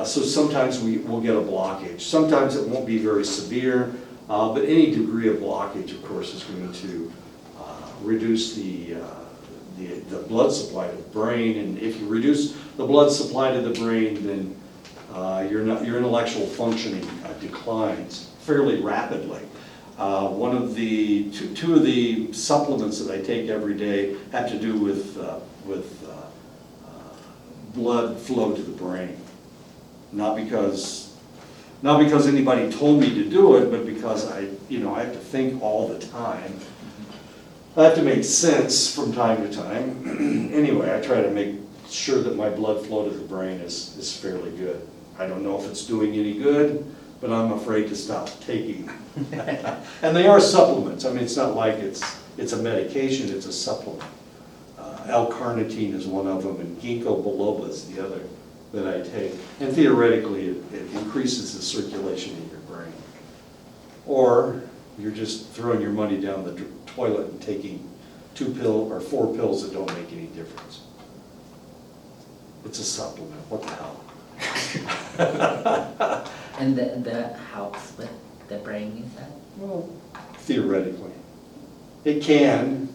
So sometimes we'll get a blockage. Sometimes it won't be very severe, but any degree of blockage, of course, is going to reduce the blood supply to the brain. And if you reduce the blood supply to the brain, then your intellectual functioning declines fairly rapidly. One of the two of the supplements that I take every day have to do with blood flow to the brain. Not because anybody told me to do it, but because I have to think all the time. I have to make sense from time to time. Anyway, I try to make sure that my blood flow to the brain is fairly good. I don't know if it's doing any good, but I'm afraid to stop taking them. And they are supplements. I mean, it's not like it's a medication, it's a supplement. L-carnitine is one of them, and ginkgo biloba is the other that I take. And theoretically, it increases the circulation in your brain. Or you're just throwing your money down the toilet and taking 2 pills or 4 pills that don't make any difference. It's a supplement. What the hell? And that helps with the brain, you said? Well, theoretically. It can.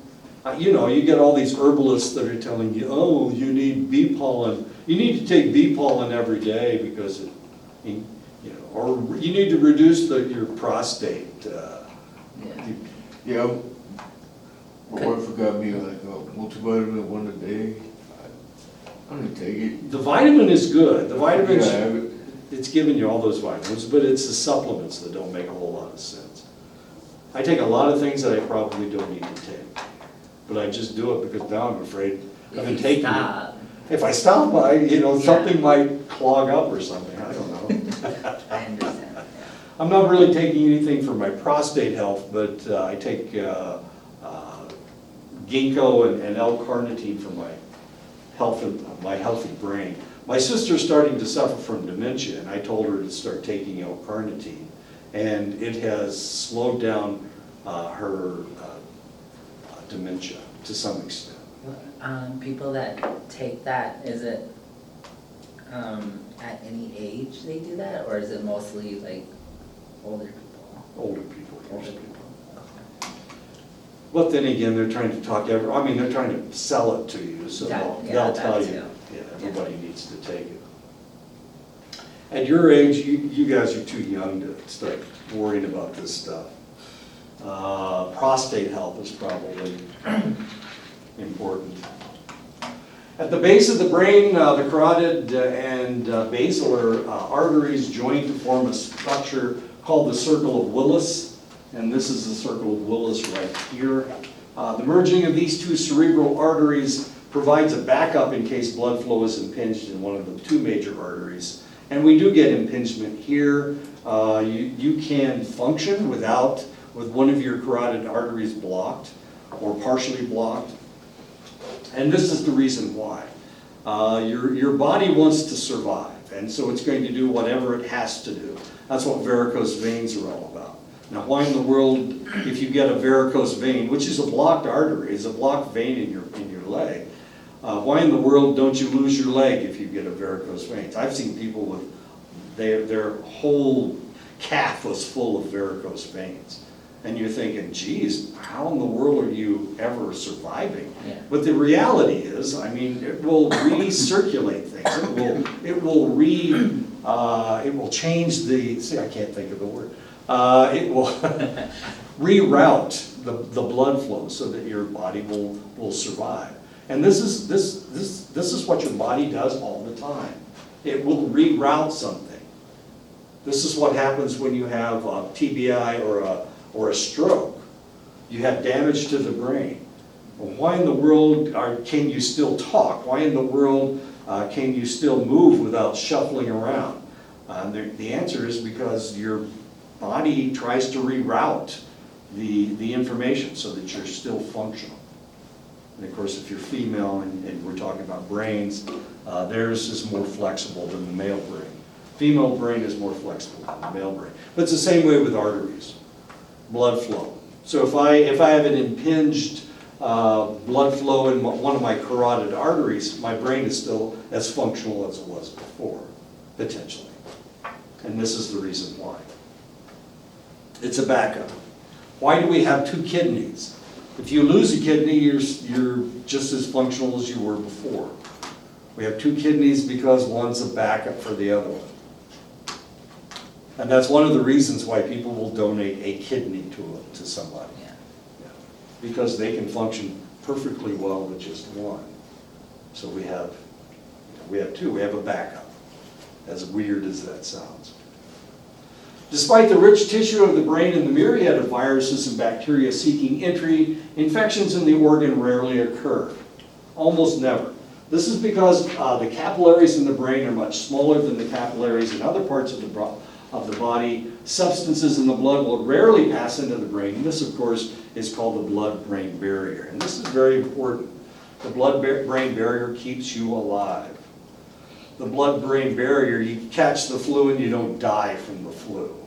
You get all these herbalists that are telling you, oh, you need bee pollen. You need to take bee pollen every day because or you need to reduce your prostate. Yeah, my wife got me like a multivitamin one a day. I don't take it. The vitamin is good. The vitamins, Yeah, I have it. it's giving you all those vitamins, but it's the supplements that don't make a whole lot of sense. I take a lot of things that I probably don't need to take, but I just do it because now I'm afraid I've been If you taking it. stop, If I stop by, Yeah. something might clog up or something, I don't know. I understand, yeah. I'm not really taking anything for my prostate health, but I take ginkgo and L-carnitine for my health and my healthy brain. My sister's starting to suffer from dementia, and I told her to start taking L-carnitine, and it has slowed down her dementia to some extent. People that take that, is it at any age they do that, or is it mostly like older people? Older people. Older usually. people, okay. But then again, they're trying to talk they're trying to sell it to you, so Yeah, they'll tell that you, too. yeah, everybody needs to take it. At your age, you guys are too young to start worrying about this stuff. Prostate health is probably important. At the base of the brain, the carotid and basilar arteries join to form a structure called the circle of Willis, and this is the circle of Willis right here. The merging of these two cerebral arteries provides a backup in case blood flow is impinged in one of the two major arteries. And we do get impingement here. You can function with one of your carotid arteries blocked or partially blocked. And this is the reason why. Your body wants to survive, and so it's going to do whatever it has to do. That's what varicose veins are all about. Now, why in the world, if you get a varicose vein, which is a blocked artery, is a blocked vein in your leg, why in the world don't you lose your leg if you get a varicose vein? I've seen people with their whole calf was full of varicose veins. And you're thinking, geez, how in the world are you ever surviving? Yeah. But the reality is, I mean, it will recirculate things. It will change I can't think of the word. It will reroute the blood flow so that your body will survive. And this is what your body does all the time. It will reroute something. This is what happens when you have a TBI or a stroke. You have damage to the brain. Well, why in the world can you still talk? Why in the world can you still move without shuffling around? The answer is because your body tries to reroute the information so that you're still functional. And of course, if you're female and we're talking about brains, theirs is more flexible than the male brain. Female brain is more flexible than the male brain. But it's the same way with arteries, blood flow. So if I have an impinged blood flow in one of my carotid arteries, my brain is still as functional as it was before, potentially. And this is the reason why. It's a backup. Why do we have two kidneys? If you lose a kidney, you're just as functional as you were before. We have two kidneys because one's a backup for the other one. And that's one of the reasons why people will donate a kidney to somebody. Yeah. Because they can function perfectly well with just one. So we have two, we have a backup, as weird as that sounds. Despite the rich tissue of the brain and the myriad of viruses and bacteria seeking entry, infections in the organ rarely occur, almost never. This is because the capillaries in the brain are much smaller than the capillaries in other parts of the body. Substances in the blood will rarely pass into the brain. This, of course, is called the blood-brain barrier. And this is very important. The blood-brain barrier keeps you alive. The blood-brain barrier, you catch the flu and you don't die from the flu.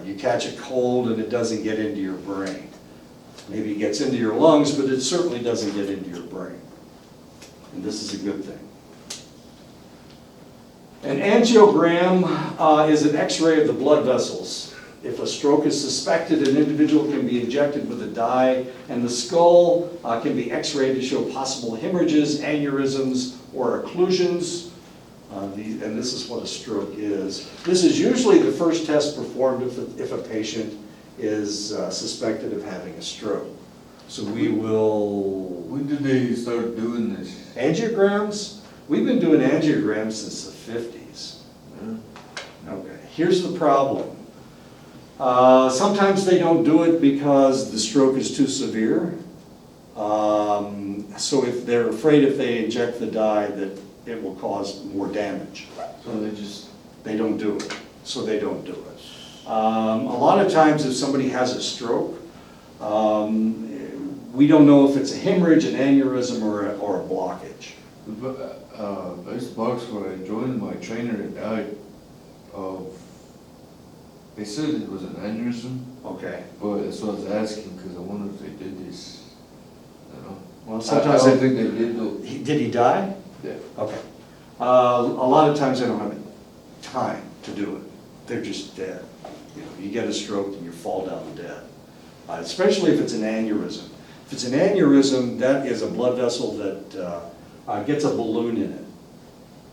You catch a cold and it doesn't get into your brain. Maybe it gets into your lungs, but it certainly doesn't get into your brain. And this is a good thing. An angiogram is an x-ray of the blood vessels. If a stroke is suspected, an individual can be injected with a dye, and the skull can be x-rayed to show possible hemorrhages, aneurysms, or occlusions. And this is what a stroke is. This is usually the first test performed if a patient is suspected of having a stroke. So we will... When did they start doing this? Angiograms? We've been doing angiograms since the 50s. Yeah. Okay, here's the problem. Sometimes they don't do it because the stroke is too severe. So if they're afraid if they inject the dye that it will cause more damage. So They don't do it, so they don't do it. A lot of times if somebody has a stroke, we don't know if it's a hemorrhage, an aneurysm, or a blockage. I used to box where I joined my trainer and died of, they said it was an aneurysm, Okay. but that's what I was asking, because I wonder if they did this, you know? Well, I sometimes don't think they did though. Did he die? Yeah. Okay. A lot of times they don't have time to do it. They're just dead. You know, you get a stroke and you fall down dead. Especially if it's an aneurysm. If it's an aneurysm, that is a blood vessel that gets a balloon in it.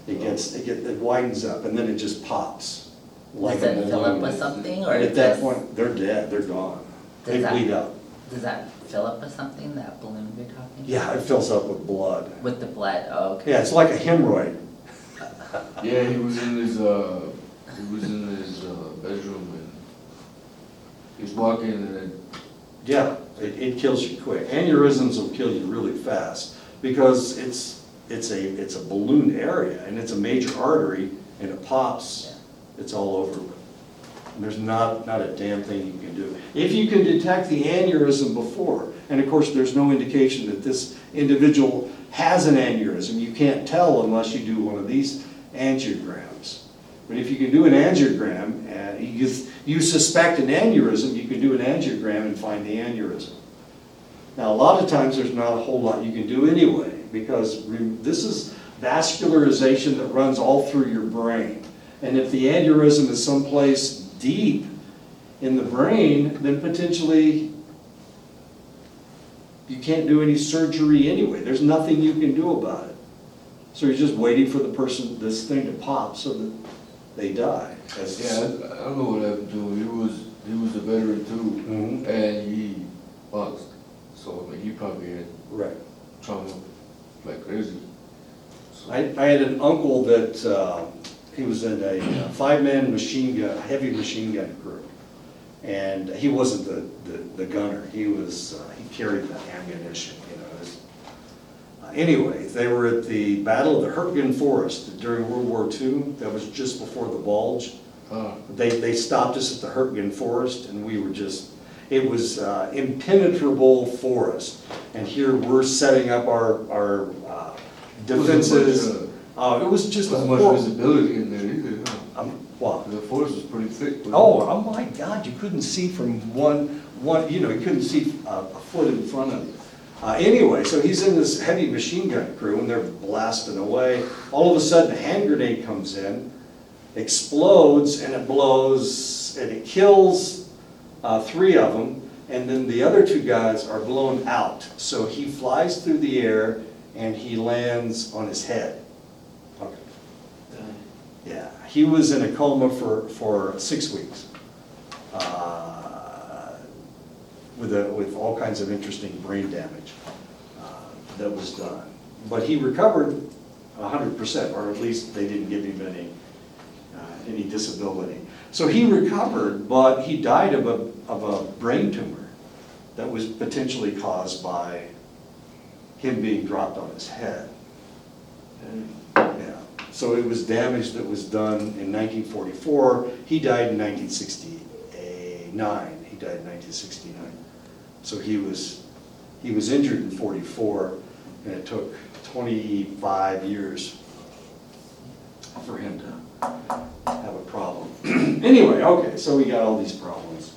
It widens up and then it just pops. Like Does a it fill up balloon. with something, or At that just- point, they're dead, they're gone. They Does that- bleed out. Does that fill up with something, that balloon you're talking? Yeah, it fills up with blood. With the blood, oh, okay. Yeah, it's like a hemorrhoid. Yeah, he was in his bedroom and he was walking and then, Yeah, it kills you quick. Aneurysms will kill you really fast because it's a balloon area and it's a major artery and it pops, it's all over with. And there's not a damn thing you can do. If you can detect the aneurysm before, and of course there's no indication that this individual has an aneurysm, you can't tell unless you do one of these angiograms. But if you can do an angiogram and you suspect an aneurysm, you can do an angiogram and find the aneurysm. Now, a lot of times there's not a whole lot you can do anyway, because this is vascularization that runs all through your brain. And if the aneurysm is someplace deep in the brain, then potentially you can't do any surgery anyway. There's nothing you can do about it. So you're just waiting for this thing to pop so that they die. yeah, I don't know what happened to him. He was a veteran too, Mhm. and he boxed. So I mean, he probably had Right. trauma like crazy. So, I had an uncle that, he was in a five-man machine gun, heavy machine gun crew. And he wasn't the gunner, he carried the ammunition, you know. Anyway, they were at the Battle of the Hurtgen Forest during World War II, that was just before the bulge. They stopped us at the Hurtgen Forest and we were it was impenetrable forest. And here we're setting up our defenses. It was just a wasn't much horrible. visibility in there either, huh? What? The forest was pretty thick. wasn't it? Oh my God, you couldn't see from one, you know, you couldn't see a foot in front of you. Anyway, so he's in this heavy machine gun crew and they're blasting away. All of a sudden a hand grenade comes in, explodes, and it blows, and it kills 3 of them, and then the other 2 guys are blown out. So he flies through the air and he lands on his head. Okay. Yeah, he was in a coma for 6 weeks with all kinds of interesting brain damage that was done. But he recovered 100%, or at least they didn't give him any disability. So he recovered, but he died of a brain tumor that was potentially caused by him being dropped on his head. Yeah. So it was damage that was done in 1944. He died in 1969. He died in 1969. So he was injured in 44, and it took 25 years for him to have a problem. Anyway, okay, so we got all these problems.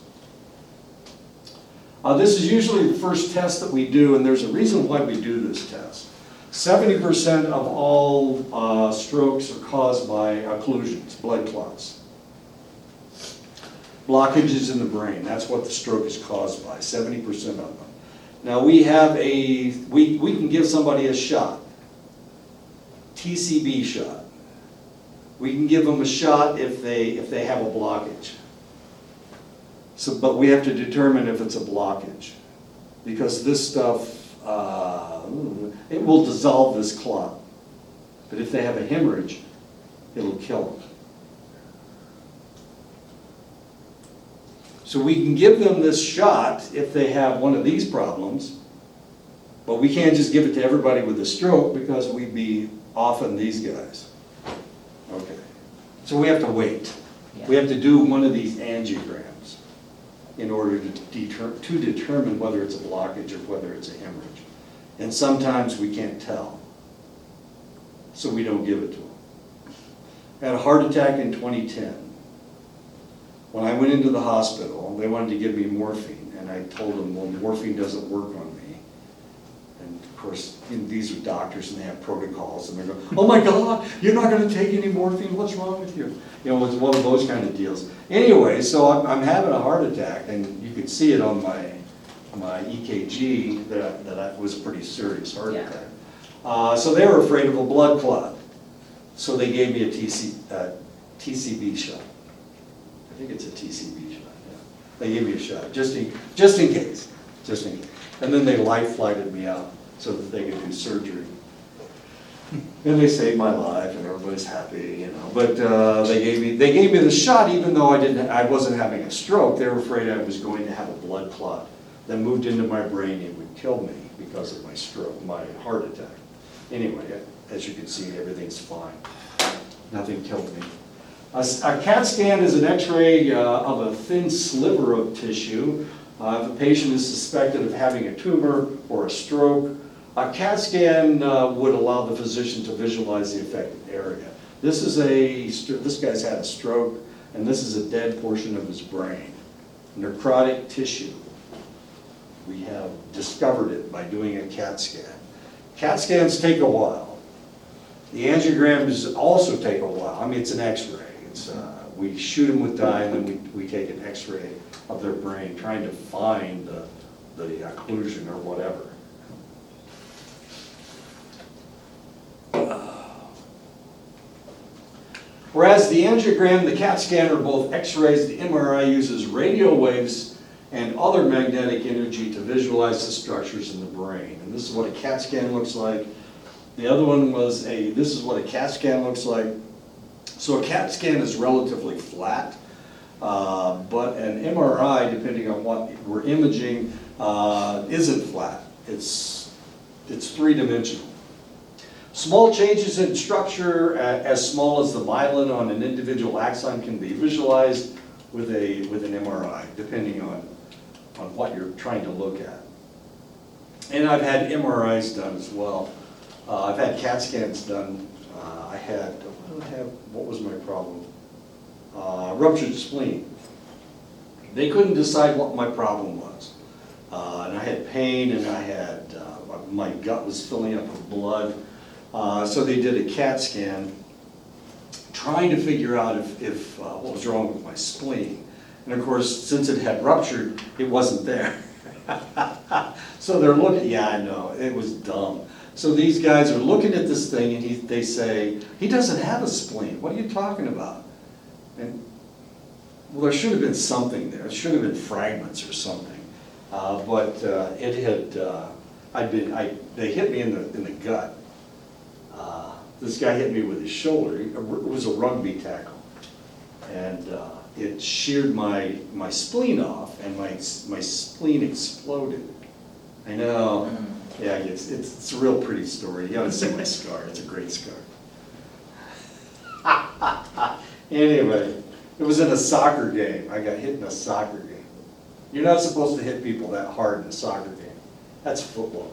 This is usually the first test that we do, and there's a reason why we do this test. 70% of all strokes are caused by occlusions, blood clots. Blockages in the brain, that's what the stroke is caused by, 70% of them. Now we can give somebody a shot, TCB shot. We can give them a shot if they have a blockage. So, but we have to determine if it's a blockage, because this stuff, it will dissolve this clot. But if they have a hemorrhage, it'll kill them. So we can give them this shot if they have one of these problems, but we can't just give it to everybody with a stroke because we'd be offing these guys. Okay, so we have to wait. We have to do one of these angiograms in order to determine whether it's a blockage or whether it's a hemorrhage. And sometimes we can't tell, so we don't give it to them. I had a heart attack in 2010. When I went into the hospital, they wanted to give me morphine, and I told them, well, morphine doesn't work on me. And of course, these are doctors and they have protocols, and they're going, oh my God, you're not going to take any morphine, what's wrong with you? You know, it's one of those kind of deals. Anyway, so I'm having a heart attack, and you can see it on my EKG that was a pretty serious heart attack. So they were afraid of a blood clot. So they gave me a TCB shot. I think it's a TCB shot, yeah. They gave me a shot, just in case. And then they life flighted me out so that they could do surgery. And they saved my life, and everybody's happy, you know. But they gave me the shot, even though I wasn't having a stroke. They were afraid I was going to have a blood clot that moved into my brain and would kill me because of my stroke, my heart attack. Anyway, as you can see, everything's fine. Nothing killed me. A CAT scan is an X-ray of a thin sliver of tissue. If a patient is suspected of having a tumor or a stroke, a CAT scan would allow the physician to visualize the affected area. This guy's had a stroke, and this is a dead portion of his brain, necrotic tissue. We have discovered it by doing a CAT scan. CAT scans take a while. The angiograms also take a while. I mean, it's an X-ray. We shoot them with dye, and then we take an X-ray of their brain, trying to find the occlusion or whatever. Whereas the angiogram, the CAT scan are both X-rays, the MRI uses radio waves and other magnetic energy to visualize the structures in the brain. And this is what a CAT scan looks like. The other one was this is what a CAT scan looks like. So a CAT scan is relatively flat, but an MRI, depending on what we're imaging, isn't flat. It's three-dimensional. Small changes in structure, as small as the myelin on an individual axon, can be visualized with an MRI, depending on what you're trying to look at. And I've had MRIs done as well. I've had CAT scans done. What was my problem? Ruptured spleen. They couldn't decide what my problem was. And I had pain, and my gut was filling up with blood. So they did a CAT scan, trying to figure out if what was wrong with my spleen. And of course, since it had ruptured, it wasn't there. So they're looking, yeah, I know, it was dumb. So these guys are looking at this thing, and they say, he doesn't have a spleen. What are you talking about? And well, there should have been something there. It should have been fragments or something. But it had. They hit me in the gut. This guy hit me with his shoulder. It was a rugby tackle, and it sheared my spleen off, and my spleen exploded. I know. Yeah, it's a real pretty story. You gotta see my scar. It's a great scar. Anyway, it was in a soccer game. I got hit in a soccer game. You're not supposed to hit people that hard in a soccer game. That's football.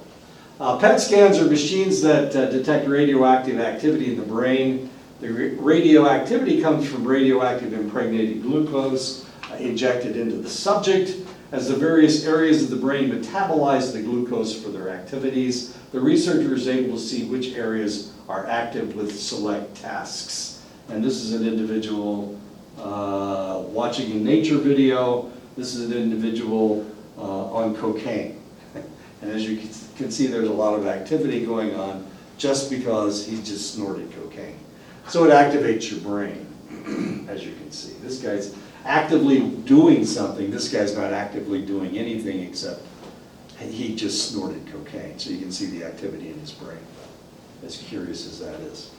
PET scans are machines that detect radioactive activity in the brain. The radioactivity comes from radioactive impregnated glucose injected into the subject. As the various areas of the brain metabolize the glucose for their activities, the researcher is able to see which areas are active with select tasks. And this is an individual watching a nature video. This is an individual on cocaine. And as you can see, there's a lot of activity going on just because he just snorted cocaine. So it activates your brain, as you can see. This guy's actively doing something. This guy's not actively doing anything except he just snorted cocaine. So you can see the activity in his brain, as curious as that is.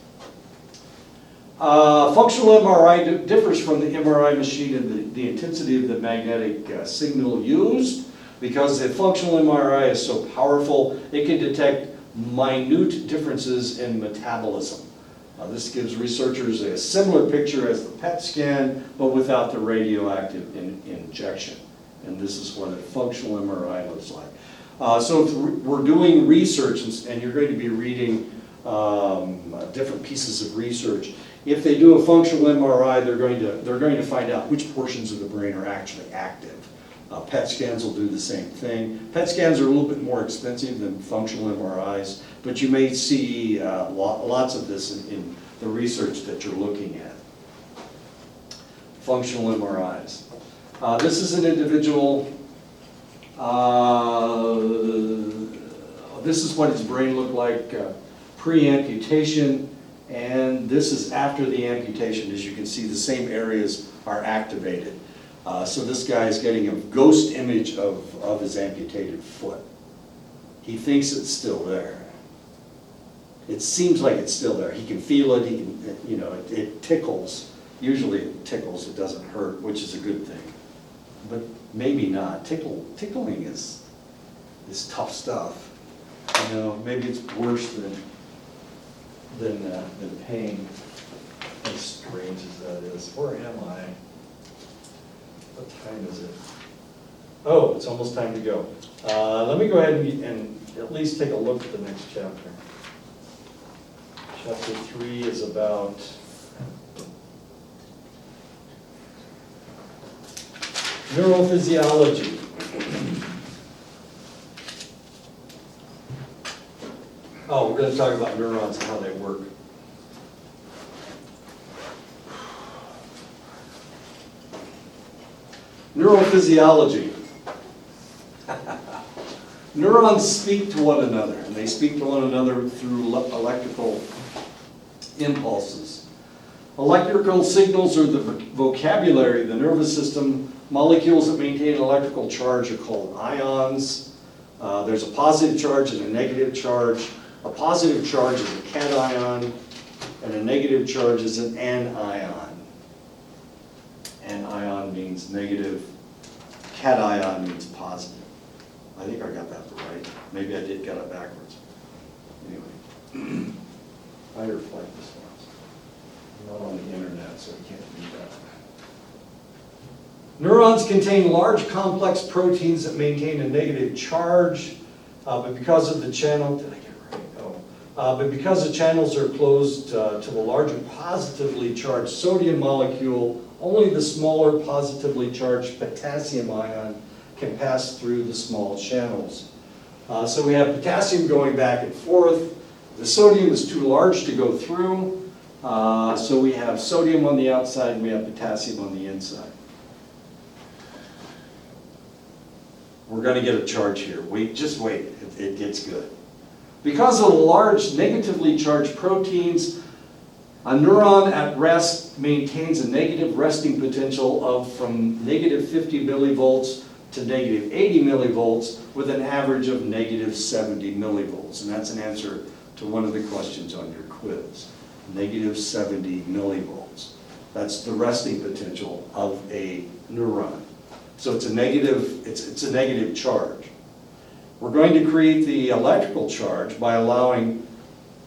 Functional MRI differs from the MRI machine in the intensity of the magnetic signal used, because the functional MRI is so powerful, it can detect minute differences in metabolism. This gives researchers a similar picture as the PET scan, but without the radioactive injection. And this is what a functional MRI looks like. So if we're doing research, and you're going to be reading different pieces of research. If they do a functional MRI, they're going to find out which portions of the brain are actually active. PET scans will do the same thing. PET scans are a little bit more expensive than functional MRIs, but you may see lots of this in the research that you're looking at. Functional MRIs. This is an individual. This is what his brain looked like pre-amputation, and this is after the amputation. As you can see, the same areas are activated. So this guy is getting a ghost image of his amputated foot. He thinks it's still there. It seems like it's still there. He can feel it. He can, it tickles. Usually it tickles. It doesn't hurt, which is a good thing. But maybe not. Tickling is tough stuff. Maybe it's worse than pain. As strange as that is. Where am I? What time is it? Oh, it's almost time to go. Let me go ahead and at least take a look at the next chapter. Chapter 3 is about neurophysiology. Oh, we're going to talk about neurons and how they work. Neurophysiology. Neurons speak to one another, and they speak to one another through electrical impulses. Electrical signals are the vocabulary of the nervous system. Molecules that maintain electrical charge are called ions. There's a positive charge and a negative charge. A positive charge is a cation, and a negative charge is an anion. Anion means negative, cation means positive. I think I got that right. Maybe I did get it backwards. Anyway, fight or flight response. I'm not on the internet, so I can't do that. Neurons contain large complex proteins that maintain a negative charge, but because of the channel, did I get it right? But because the channels are closed to the larger positively charged sodium molecule, only the smaller positively charged potassium ion can pass through the small channels. So we have potassium going back and forth. The sodium is too large to go through, so we have sodium on the outside and we have potassium on the inside. We're going to get a charge here. Just wait, it gets good. Because of the large negatively charged proteins, a neuron at rest maintains a negative resting potential of from negative 50 millivolts to negative 80 millivolts with an average of negative 70 millivolts. And that's an answer to one of the questions on your quiz. Negative 70 millivolts. That's the resting potential of a neuron. So it's a negative, it's a negative charge. We're going to create the electrical charge by allowing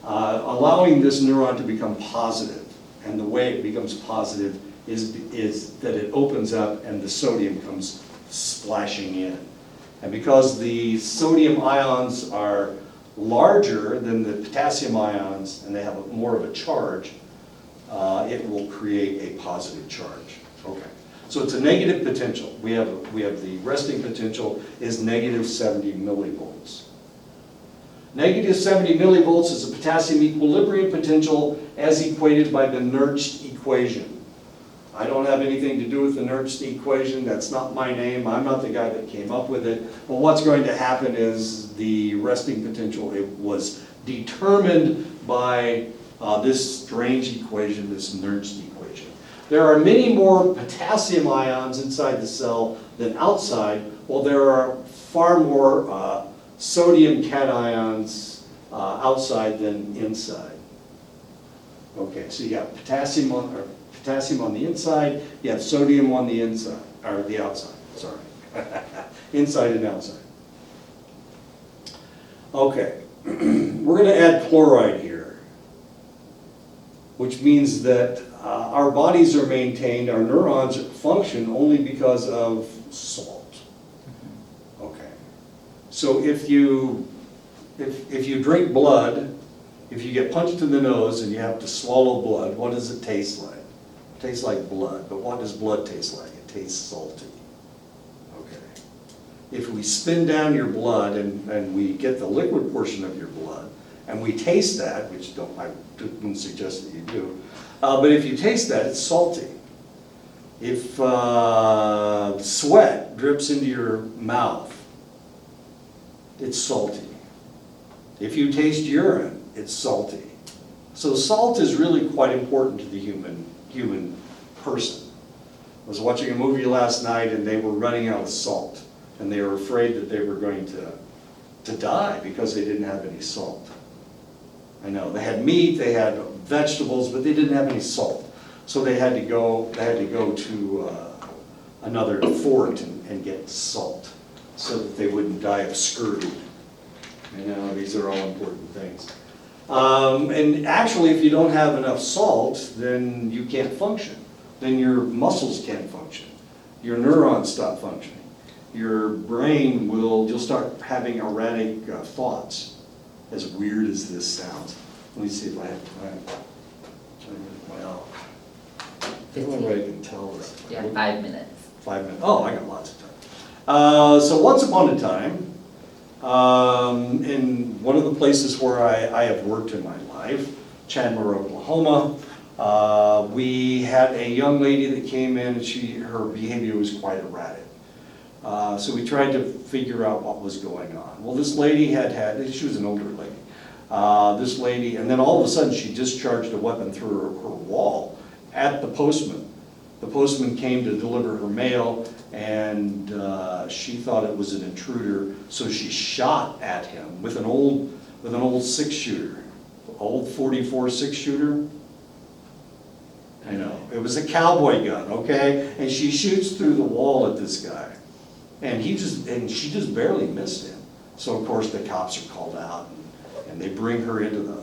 this neuron to become positive. And the way it becomes positive is that it opens up and the sodium comes splashing in. And because the sodium ions are larger than the potassium ions and they have more of a charge, it will create a positive charge. Okay. So it's a negative potential. We have the resting potential is negative 70 millivolts. Negative 70 millivolts is the potassium equilibrium potential as equated by the Nernst equation. I don't have anything to do with the Nernst equation. That's not my name. I'm not the guy that came up with it. But what's going to happen is the resting potential, it was determined by this strange equation, this Nernst equation. There are many more potassium ions inside the cell than outside, while there are far more sodium cations outside than inside. Okay, so you have potassium on the inside, you have sodium on the inside, or the outside, sorry. Inside and outside. Okay, we're gonna add chloride here, which means that our bodies are maintained, our neurons function only because of salt. Okay, so if you drink blood, if you get punched in the nose and you have to swallow blood, what does it taste like? It tastes like blood, but what does blood taste like? It tastes salty. Okay. If we spin down your blood and we get the liquid portion of your blood, and we taste that, which I wouldn't suggest that you do, but if you taste that, it's salty. If sweat drips into your mouth, it's salty. If you taste urine, it's salty. So salt is really quite important to the human person. I was watching a movie last night and they were running out of salt, and they were afraid that they were going to die because they didn't have any salt. I know, they had meat, they had vegetables, but they didn't have any salt. So they had to go to another fort and get salt so that they wouldn't die of scurvy. You know, these are all important things. And actually, if you don't have enough salt, then you can't function. Then your muscles can't function. Your neurons stop functioning. Your brain you'll start having erratic thoughts, as weird as this sounds. Let me see if I have time. Well, I don't know if I can tell this. Yeah, 5 minutes. 5 minutes. Oh, I got lots of time. So once upon a time, in one of the places where I have worked in my life, Chandler, Oklahoma, we had a young lady that came in and her behavior was quite erratic. So we tried to figure out what was going on. Well, this lady she was an older lady. This lady, and then all of a sudden she discharged a weapon through her wall at the postman. The postman came to deliver her mail, and she thought it was an intruder, so she shot at him with an old 6-shooter, old 44 6-shooter. I know, it was a cowboy gun, okay? And she shoots through the wall at this guy, and she just barely missed him. So of course the cops are called out, and they bring her into the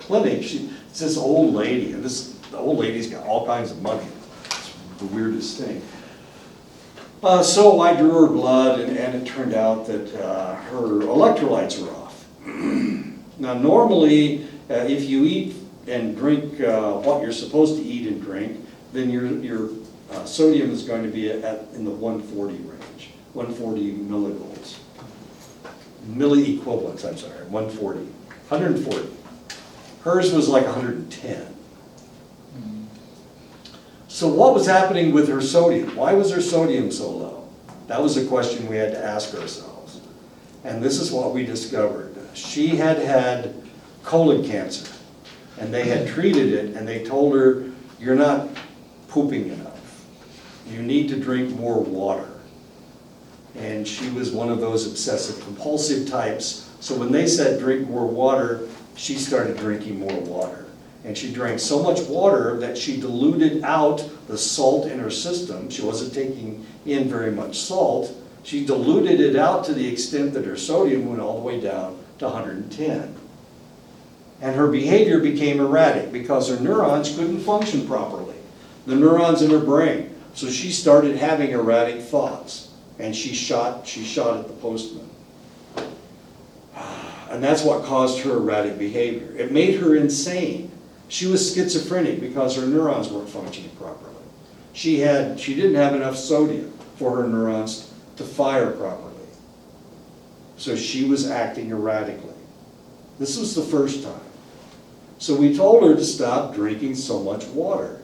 clinic. It's this old lady, and the old lady's got all kinds of money. The weirdest thing. So I drew her blood, and it turned out that her electrolytes were off. Now normally, if you eat and drink what you're supposed to eat and drink, then your sodium is going to be in the 140 range, 140 millivolts. Milliequivalents, I'm sorry, 140. Hers was like 110. So what was happening with her sodium? Why was her sodium so low? That was a question we had to ask ourselves. And this is what we discovered. She had colon cancer, and they had treated it, and they told her, you're not pooping enough. You need to drink more water. And she was one of those obsessive compulsive types. So when they said drink more water, she started drinking more water. And she drank so much water that she diluted out the salt in her system. She wasn't taking in very much salt. She diluted it out to the extent that her sodium went all the way down to 110. And her behavior became erratic because her neurons couldn't function properly. The neurons in her brain. So she started having erratic thoughts. And she shot at the postman. And that's what caused her erratic behavior. It made her insane. She was schizophrenic because her neurons weren't functioning properly. She didn't have enough sodium for her neurons to fire properly. So she was acting erratically. This was the first time. So we told her to stop drinking so much water.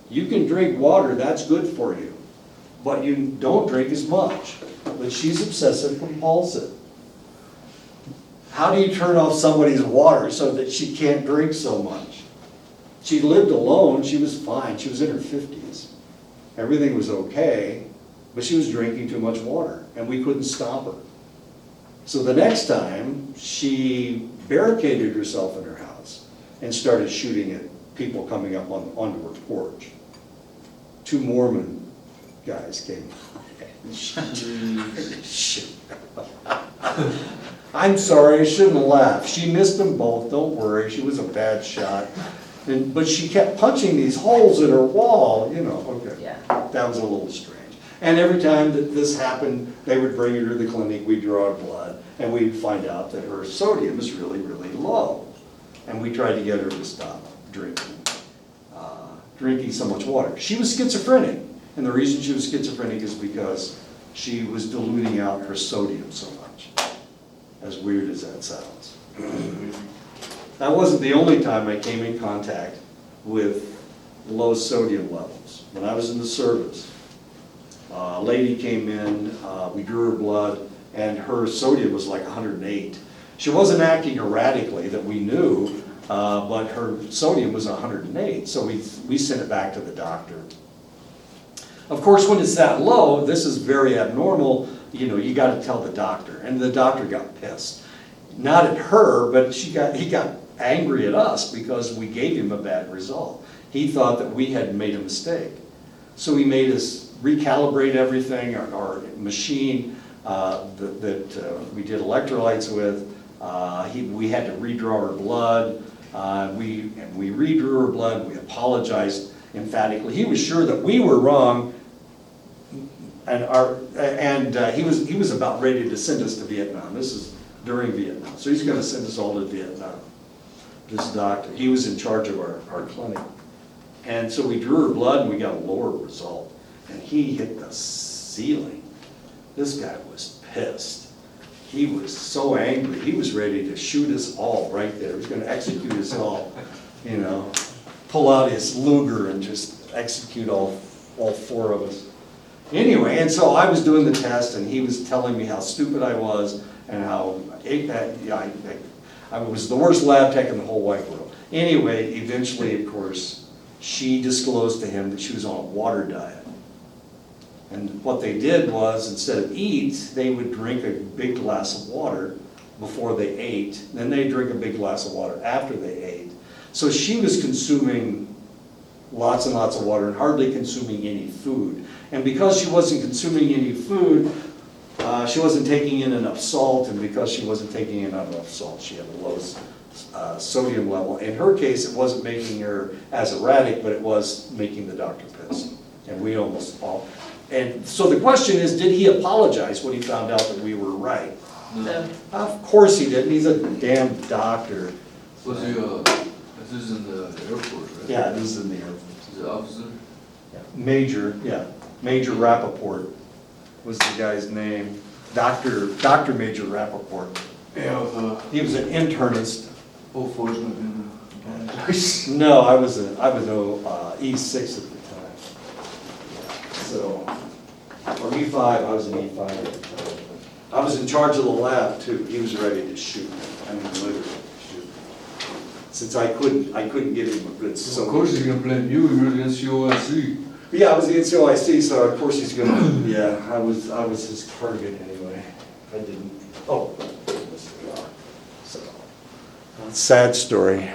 You can drink water, that's good for you, but you don't drink as much. But she's obsessive compulsive. How do you turn off somebody's water so that she can't drink so much? She lived alone, she was fine, she was in her 50s. Everything was okay, but she was drinking too much water, and we couldn't stop her. So the next time, she barricaded herself in her house and started shooting at people coming up onto her porch. 2 Mormon guys came by. I'm sorry, I shouldn't have laughed. She missed them both, don't worry, she was a bad shot. But she kept punching these holes in her wall, you know, okay. Yeah. That was a little strange. And every time that this happened, they would bring her to the clinic, we'd draw her blood, and we'd find out that her sodium is really, really low. And we tried to get her to stop drinking so much water. She was schizophrenic, and the reason she was schizophrenic is because she was diluting out her sodium so much, as weird as that sounds. That wasn't the only time I came in contact with low sodium levels. When I was in the service, a lady came in, we drew her blood, and her sodium was like 108. She wasn't acting erratically that we knew, but her sodium was 108, so we sent it back to the doctor. Of course, when it's that low, this is very abnormal, you know, you gotta tell the doctor, and the doctor got pissed. Not at her, but he got angry at us because we gave him a bad result. He thought that we had made a mistake. So he made us recalibrate everything, our machine that we did electrolytes with. We had to redraw her blood. We redrew her blood. We apologized emphatically. He was sure that we were wrong, and he was about ready to send us to Vietnam. This is during Vietnam, so he's going to send us all to Vietnam. This doctor, he was in charge of our clinic, and so we drew her blood and we got a lower result, and he hit the ceiling. This guy was pissed. He was so angry. He was ready to shoot us all right there. He was going to execute us all, you know, pull out his Luger and just execute all 4 of us. Anyway, and so I was doing the test, and he was telling me how stupid I was and how I was the worst lab tech in the whole wide world. Anyway, eventually, of course, she disclosed to him that she was on a water diet. And what they did was, instead of eat, they would drink a big glass of water before they ate. Then they'd drink a big glass of water after they ate. So she was consuming lots and lots of water and hardly consuming any food. And because she wasn't consuming any food, she wasn't taking in enough salt, and because she wasn't taking in enough salt, she had a low sodium level. In her case, it wasn't making her as erratic, but it was making the doctor pissed. And we almost all... And so the question is, did he apologize when he found out that we were right? No. Of course he didn't. He's a damn doctor. Was he, this is in the airport, right? Yeah, this is in the airport. Is the officer? Major Rappaport was the guy's name. Dr. Major Rappaport. Yeah, He was an internist. full force within the... No, I was E6 at the time. So, or E5, I was an E5 at the time. I was in charge of the lab too. He was ready to shoot. I mean, literally shoot. Since I couldn't give him a good So of course he's gonna blame you, you're the NCOIC. Yeah, I was the NCOIC, so of course he's gonna, yeah, I was his target anyway. I didn't, oh, so, sad story.